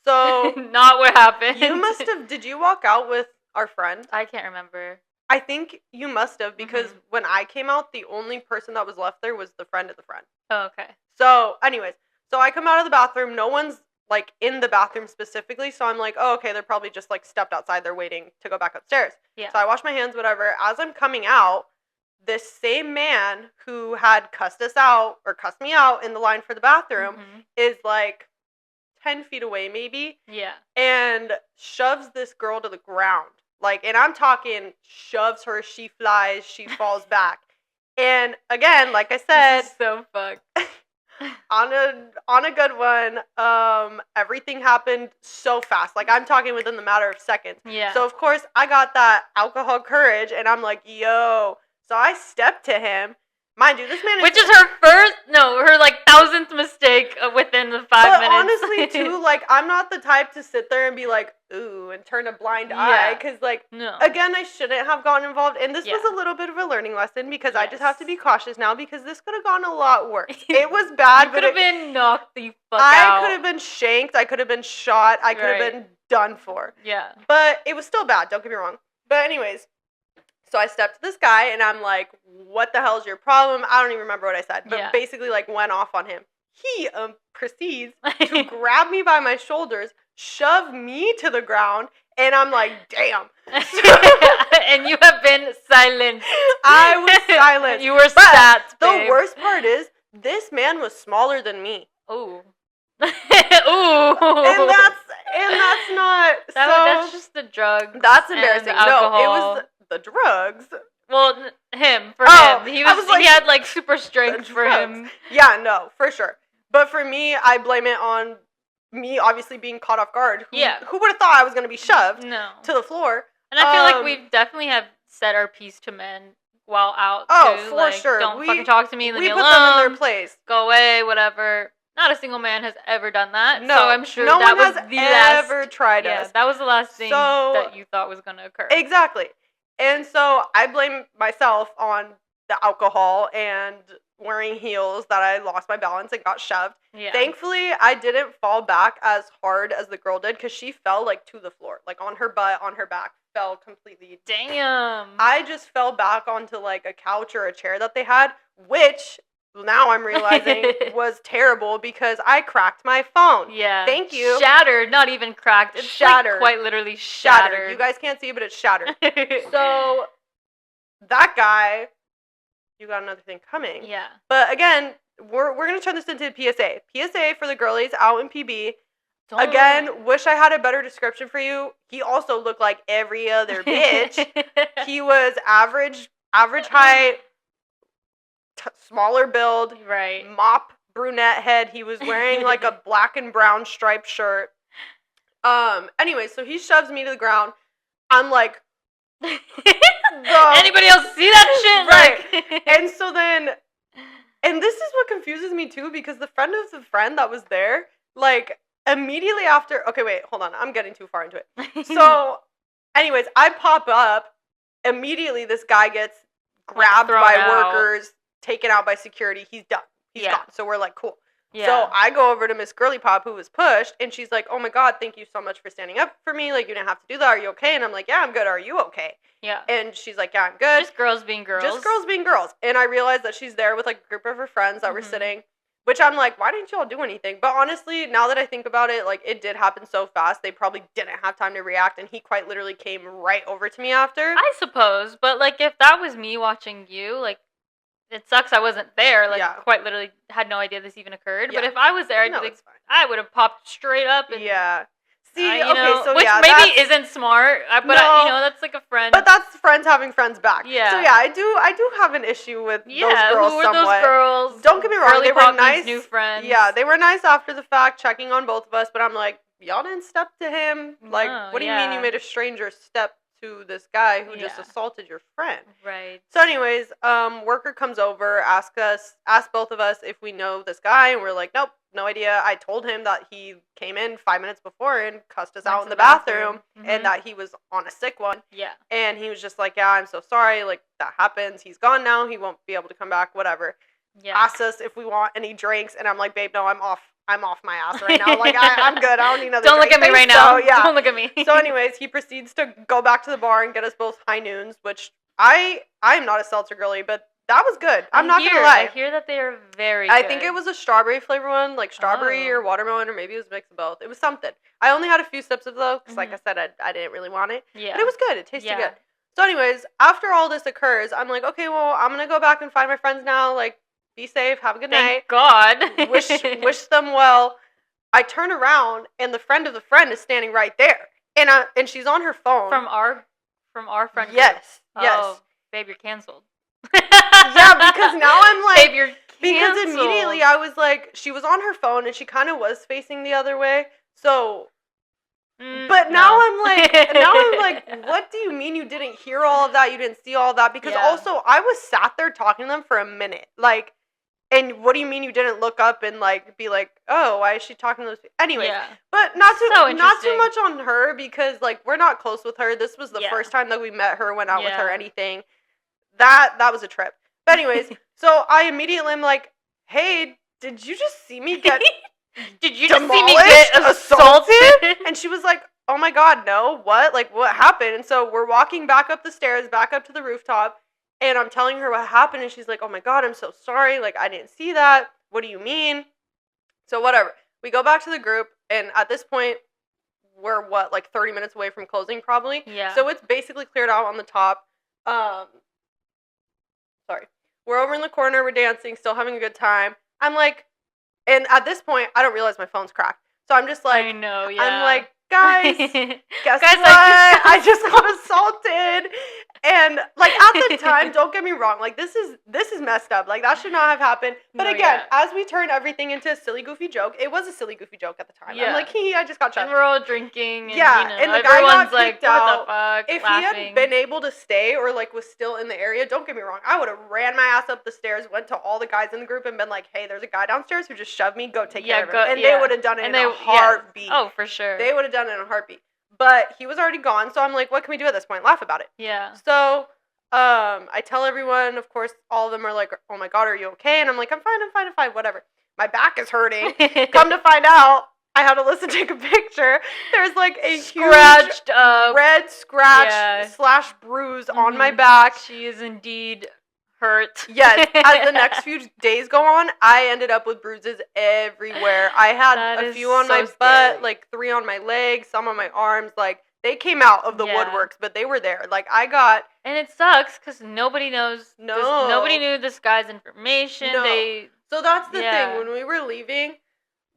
So. Not what happened. You must have. Did you walk out with our friend? I can't remember. I think you must have, because when I came out, the only person that was left there was the friend of the friend. Oh, okay. So, anyways, so I come out of the bathroom. No one's, like, in the bathroom specifically, so I'm like, oh, okay, they're probably just, like, stepped outside. They're waiting to go back upstairs. Yeah. So I wash my hands, whatever. As I'm coming out, this same man who had cussed us out, or cussed me out in the line for the bathroom, is, like, 10 feet away, maybe. Yeah. And shoves this girl to the ground. Like, and I'm talking, shoves her, she flies, she falls back. And again, like I said, this is so fucked. on a good one, everything happened so fast. Like, I'm talking within the matter of seconds. Yeah. So of course I got that alcohol courage, and I'm like, yo. So I stepped to him. Mind you, this man is... Which is her like 1,000th mistake within the 5 minutes. But honestly, too, like, I'm not the type to sit there and be like, ooh, and turn a blind eye. Because, like, again, I shouldn't have gotten involved. And this was a little bit of a learning lesson, because I just have to be cautious now, because this could have gone a lot worse. It was bad, but it could have been knocked the fuck out. I could have been shanked. I could have been shot. I could have been done for. Yeah. But it was still bad. Don't get me wrong. But anyways... So I stepped to this guy, and I'm like, what the hell is your problem? I don't even remember what I said, but basically, like, went off on him. He proceeds to grab me by my shoulders, shove me to the ground, and I'm like, damn. And you have been silent. I was silent. You were sat, babe. The worst part is, this man was smaller than me. Ooh. And Ooh. that's not... That's just the drugs. That's embarrassing. No, it was... The drugs. Well, him. He had like super strength for him. Yeah, no, for sure. But for me, I blame it on me obviously being caught off guard. Who would have thought I was going to be shoved to the floor? And I feel like we definitely have said our piece to men while out. Oh, too. for like, sure. Don't fucking talk to me. Leave me alone. We put them in their place. Go away. Whatever. Not a single man has ever done that. No, so I'm sure no that one was has the last. Ever tried us. Yeah, that was the last thing that you thought was going to occur. Exactly. And so I blame myself on the alcohol and wearing heels that I lost my balance and got shoved. Yeah. Thankfully, I didn't fall back as hard as the girl did, because she fell, like, to the floor. Like, on her butt, on her back, fell completely. Damn. I just fell back onto, like, a couch or a chair that they had, which... Now I'm realizing was terrible, because I cracked my phone. Yeah. Thank you. Shattered, not even cracked. It's shattered. Like quite literally shattered. You guys can't see, but it's shattered. So that guy, you got another thing coming. Yeah. But again, we're gonna turn this into a PSA. PSA for the girlies out in PB. Again, wish I had a better description for you. He also looked like every other bitch. He was average height. Smaller build, right? Mop brunette head. He was wearing like a black and brown striped shirt. Anyway, so he shoves me to the ground. I'm like, anybody else see that shit? Right. Like... And so then, and this is what confuses me too, because the friend of the friend that was there, like, immediately after, okay, wait, hold on. I'm getting too far into it. So, anyways, I pop up. Immediately, this guy gets grabbed thrown by out. workers, taken out by security. He's done. He's Yeah. gone. So we're like, cool. Yeah. So I go over to Miss Girly Pop, who was pushed, and she's like, oh my God, thank you so much for standing up for me. Like, you didn't have to do that. Are you okay? And I'm like, yeah, I'm good. Are you okay? Yeah. And she's like, yeah, I'm good. Just girls being girls. Just girls being girls. And I realized that she's there with like a group of her friends that were sitting, which I'm like, why didn't y'all do anything? But honestly, now that I think about it, like, it did happen so fast. They probably didn't have time to react, and he quite literally came right over to me after. I suppose, but like if that was me watching you, like it sucks I wasn't there. Like Yeah. quite literally had no idea this even occurred. But Yeah. if I was there, I'd No, be like, it's fine. I would have popped straight up. And, Yeah. See, you okay, know, so which yeah, maybe that's- isn't smart, but No. you know that's like a friend. But that's friends having friends back. Yeah. So yeah, I do have an issue with yeah, those girls who were somewhat. those girls? Don't get me wrong, Girly they were Pop needs nice. New friends. Yeah, they were nice after the fact, checking on both of us, but I'm like, y'all didn't step to him. Like, No, what do you mean you yeah. made a stranger step to this guy who just Yeah. assaulted your friend? Right. So anyways, worker comes over, asks both of us if we know this guy, and we're like, nope, no idea. I told him that he came in 5 minutes before and cussed us Went out to in the the bathroom, bathroom. and Mhm. that he was on a sick one. Yeah. And he was just like, yeah, I'm so sorry. Like, that happens. He's gone now. He won't be able to come back, whatever. Yeah. Asked us if we want any drinks, and I'm like, babe, no, I'm off my ass right now. Like, I'm good. I don't need another Don't look drink. at me right Thanks, now. So, yeah. Don't look at me. So anyways, he proceeds to go back to the bar and get us both high noons, which I'm not a seltzer girly, but that was good. I'm not gonna lie. I hear that they are very I good. think it was a strawberry flavor one, like strawberry Oh. or watermelon, or maybe it was a mix of both. It was something. I only had a few sips of though, because like I Mhm. said, I didn't really want it. Yeah. But it was good. It tasted Yeah. good. So anyways, after all this occurs, I'm like, okay, well, I'm gonna go back and find my friends now. Like, be safe. Have a good Thank night. God. Wish them well. I turn around and the friend of the friend is standing right there, and she's on her phone. from our friend group. Yes, yes. Oh, babe, you're canceled. Yeah, because now I'm like, babe, you're canceled. because immediately I was like, she was on her phone and she kind of was facing the other way. So, but now I'm like, what do you mean you didn't hear all of that? You didn't see all of that? Because Yeah. also I was sat there talking to them for a minute, like. And what do you mean you didn't look up and like be like, oh, why is she talking to those people? Anyways, Yeah. but not So too interesting. much on her because like we're not close with her. This was the Yeah. first time that we met her, went out with her, Yeah. anything. That was a trip. But anyways, so I immediately am like, hey, did you just see me get Did you just see me demolished, get assaulted? And she was like, oh my God, no, what? Like, what happened? And so we're walking back up the stairs, back up to the rooftop, and I'm telling her what happened, and she's like, oh my God, I'm so sorry. Like, I didn't see that. What do you mean? So whatever. We go back to the group, and at this point, we're, like 30 minutes away from closing, probably? Yeah. So it's basically cleared out on the top. Sorry. We're over in the corner, we're dancing, still having a good time. I'm like, and at this point, I don't realize my phone's cracked. So I'm just like, I know, yeah. I'm like, guys, guess Guys, what? I just got assaulted. And like at the time, don't get me wrong, like this is messed up. Like that should not have happened. But No, again, yeah. as we turn everything into a silly goofy joke, it was a silly goofy joke at the time. Yeah. I'm like, I just got and shot. we're all drinking. And, Yeah, you know, and the guy got everyone's like, kicked what out. the fuck? If laughing. he had been able to stay or like was still in the area, don't get me wrong, I would have ran my ass up the stairs, went to all the guys in the group and been like, hey, there's a guy downstairs who just shoved me, go take care of him. And they would have done it in a heartbeat. Oh, for sure. They would have done it in a heartbeat. But he was already gone, so I'm like, what can we do at this point? Laugh about it. Yeah. So, I tell everyone, of course, all of them are like, oh my God, are you okay? And I'm like, I'm fine, whatever. My back is hurting. Come to find out, I had to listen take a picture. There's like a Scratched huge up. red scratch Yeah. / bruise on my Mhm. back. She is indeed hurt. Yes, as the next few days go on, I ended up with bruises everywhere. I had That a is few on so my scary. butt, like 3 on my legs, some on my arms. Like, they came out of the Yeah. woodworks, but they were there. Like, I got... And it sucks because nobody knows. No. Nobody knew this guy's information. No. They. So that's the Yeah. thing. When we were leaving,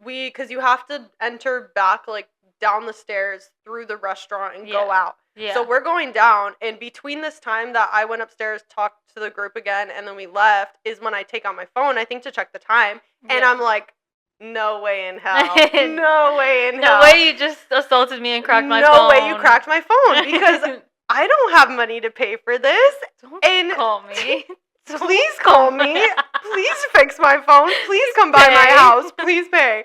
because you have to enter back, like, down the stairs through the restaurant and go Yeah. out. Yeah. So we're going down, and between this time that I went upstairs, talked to the group again, and then we left, is when I take out my phone, I think, to check the time, and Yeah. I'm like, no way in hell. No way in hell. No way you just assaulted me and cracked my phone. No way you cracked my phone, because I don't have money to pay for this. Don't And call me. please call me. Please fix my phone. Please come by my pay. house. Please pay.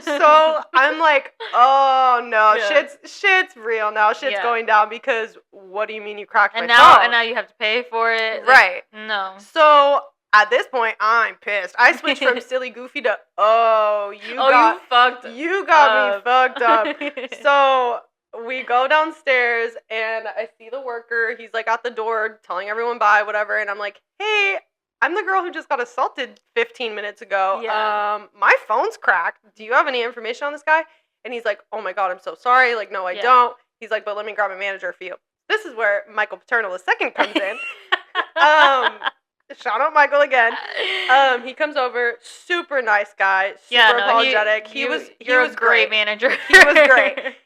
So I'm like, oh no, Yeah. shit's real now. Shit's Yeah. going down because what do you mean you cracked And my now, phone? and now you have to pay for it. Like, Right. no. So at this point, I'm pissed. I switched from silly goofy to You fucked. you got me fucked up. So So we go downstairs and I see the worker. He's like at the door telling everyone bye, whatever. And I'm like, hey, I'm the girl who just got assaulted 15 minutes ago. Yeah. My phone's cracked. Do you have any information on this guy? And he's like, oh my God, I'm so sorry. Like, no, I Yeah. don't. He's like, but let me grab a manager for you. This is where Michael Paternal II comes in. Shout out Michael again. He comes over, super nice guy, super apologetic. He was a great manager. He was great.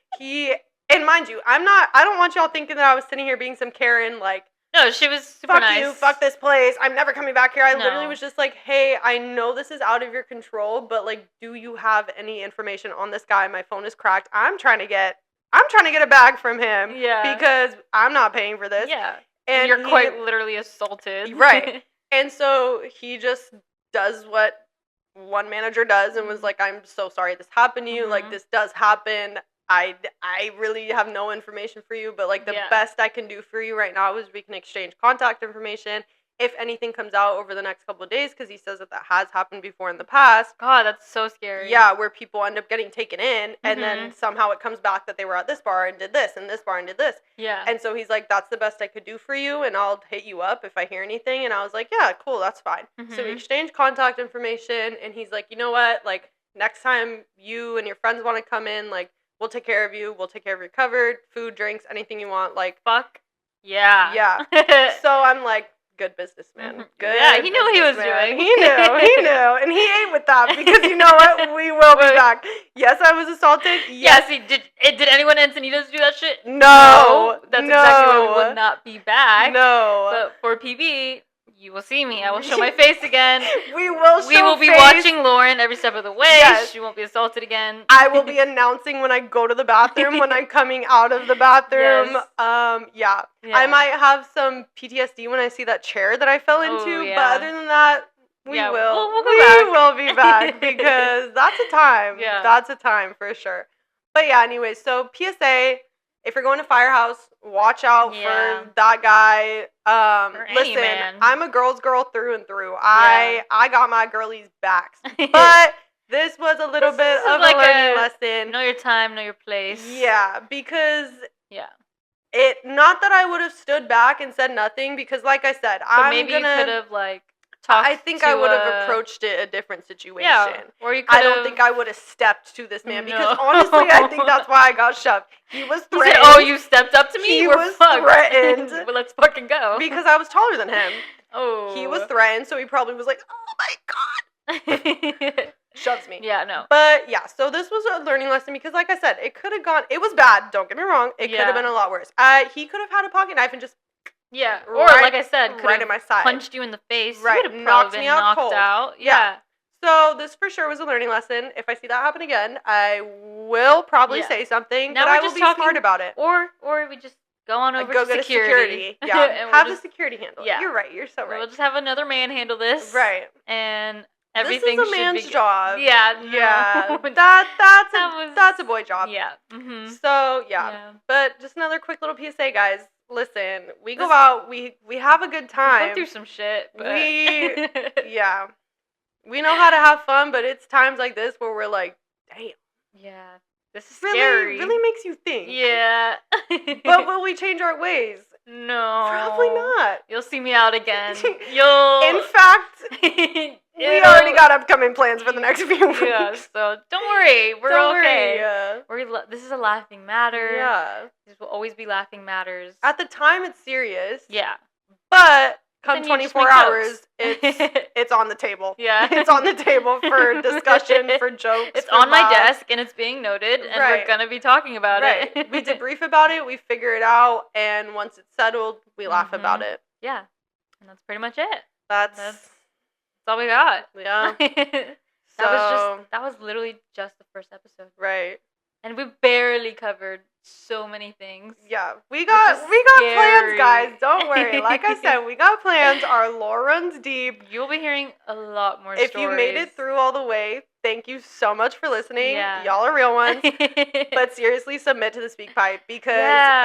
And mind you, I don't want y'all thinking that I was sitting here being some Karen, like, No, she was super fuck nice. you, fuck this place, I'm never coming back here. I No. literally was just like, hey, I know this is out of your control, but like, do you have any information on this guy? My phone is cracked. I'm trying to get a bag from him. Yeah. Because I'm not paying for this. Yeah. And you're he- quite literally assaulted. Right. And so he just does what one manager does and Mm-hmm. was like, I'm so sorry this happened to you. Like, Mhm. this does happen. I really have no information for you, but like the Yeah. best I can do for you right now is we can exchange contact information. If anything comes out over the next couple of days, because he says that has happened before in the past. God, that's so scary. Yeah, where people end up getting taken in and then Mhm. somehow it comes back that they were at this bar and did this and this bar and did this. Yeah. And so he's like, that's the best I could do for you, and I'll hit you up if I hear anything. And I was like, yeah, cool, that's fine. So we Mhm. exchanged contact information, and he's like, you know what? Like, next time you and your friends want to come in, like, we'll take care of you. We'll take care of your cupboard, food, drinks, anything you want. Like, Fuck. Yeah. Yeah. so I'm like, good businessman. Mhm. Good. Yeah, he knew what he was businessman. doing. He knew. And he ain't with that because you know what? We will be Wait. back. Yes, I was assaulted. Yes, he did. Did anyone in Encinitas do that shit? No. That's no. exactly why we would not be back. No. But for PB, you will see me. I will show my face again. We will We will be face. watching Lauren every step of the way. Yes. She won't be assaulted again. I will be announcing when I go to the bathroom, when I'm coming out of the bathroom. Yes. Yeah. Yeah. I might have some PTSD when I see that chair that I fell Oh, into, yeah. but other than that, we Yeah, will. we'll go we back. will be back because that's a time. Yeah. That's a time for sure. But yeah, anyways, so PSA, if you're going to Firehouse, watch out Yeah. for that guy. Or any Listen, man. I'm a girl's girl through and through. I got my girlies' backs. But this was a little This bit is of like a learning a- lesson. Know your time, know your place. Yeah, because Yeah. not that I would have stood back and said nothing, because like I said, But maybe you could have like talked. I think I to, would have approached it a different situation. Yeah. Or you could. I don't think I would have stepped to this man, because No. honestly, I think that's why I got shoved. He was He threatened. said, "Oh, you stepped up to me. He We're was fucked. threatened. Well, let's fucking go." because I was taller than him. Oh. He was threatened, so he probably was like, "Oh my God," shoves me. Yeah. No. But yeah, so this was a learning lesson because, like I said, it could have gone. It was bad. Don't get me wrong. It could Yeah. have been a lot worse. He could have had a pocket knife and just Yeah. Or Right- like I said, could right in have my side. punched you in the face. Right, You would have knocked probably me been out knocked cold. out. Yeah. Yeah. So this for sure was a learning lesson. If I see that happen again, I will probably Yeah. say something, Now but we're I will just be talking- smart about it. Or we just go on over Go to get security. a security. Yeah, And we'll have just, the security handle. yeah. You're right. You're so right. We'll just have another man handle this. Right. And everything this is a should man's be job. Yeah. No. Yeah. That That's a boy job. Yeah. Mm-hmm. So yeah. But just another quick little PSA, guys. Listen, we go out. We have a good We've time. been through some shit. But We- Yeah. We know how to have fun, but it's times like this where we're like, damn. Yeah. This is Really, scary. really makes you think. Yeah. But will we change our ways? no. Probably not. You'll see me out again. You'll. In fact, we already got upcoming plans for the next few weeks. Yeah. So don't worry. We're Don't okay. worry. This is a laughing matter. Yeah. This will always be laughing matters. At the time, it's serious. Yeah. But come Then you just 24 make hours, jokes. it's on the table. Yeah. It's on the table for discussion, for jokes. It's for on my laughs. desk and it's being noted, and Right. we're gonna be talking about Right. it. We debrief about it, we figure it out, and once it's settled, we laugh Mhm. about it. Yeah, and that's pretty much it. That's That's all we got. yeah. That was literally just the first episode, Right. and we barely covered so many things. Yeah, we got plans, scary. guys. Don't worry. Like I said, we got plans. Our lore runs deep. You'll be hearing a lot more If stories. you made it through all the way, thank you so much for listening. Yeah. Y'all are real ones. But seriously, submit to the Speak Pipe because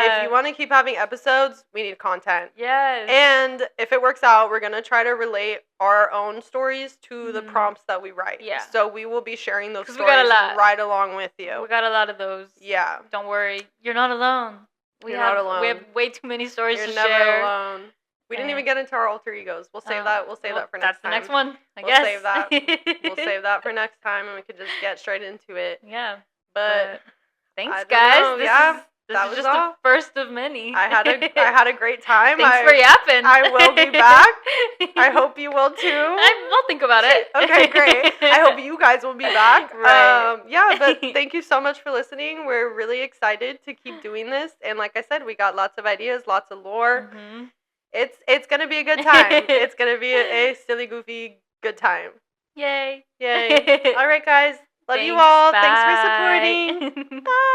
if you want to keep having episodes, we need content. Yes. And if it works out, we're going to try to relate our own stories to the prompts that we write. Yeah. So we will be sharing those 'Cause stories we got a lot. right along with you. We got a lot of those. Yeah. Don't worry. You're not alone. You're not alone. We have way too many stories You're to never share. alone. We didn't even get into our alter egos. We'll save that. We'll save that for next time. That's the next one. We'll save that. We'll save that for next time, and we can just get straight into it. Yeah. But thanks, I don't guys. know. This that is was just all. the first of many. I had a great time. Thanks for yapping. I will be back. I hope you will too. We'll think about it. Okay, great. I hope you guys will be back. Right. Yeah, but thank you so much for listening. We're really excited to keep doing this, and like I said, we got lots of ideas, lots of lore. Mm-hmm. It's gonna be a good time. It's gonna be a silly, goofy, good time. Yay. Yay. All right, guys. Love you all. Thanks for supporting. Bye.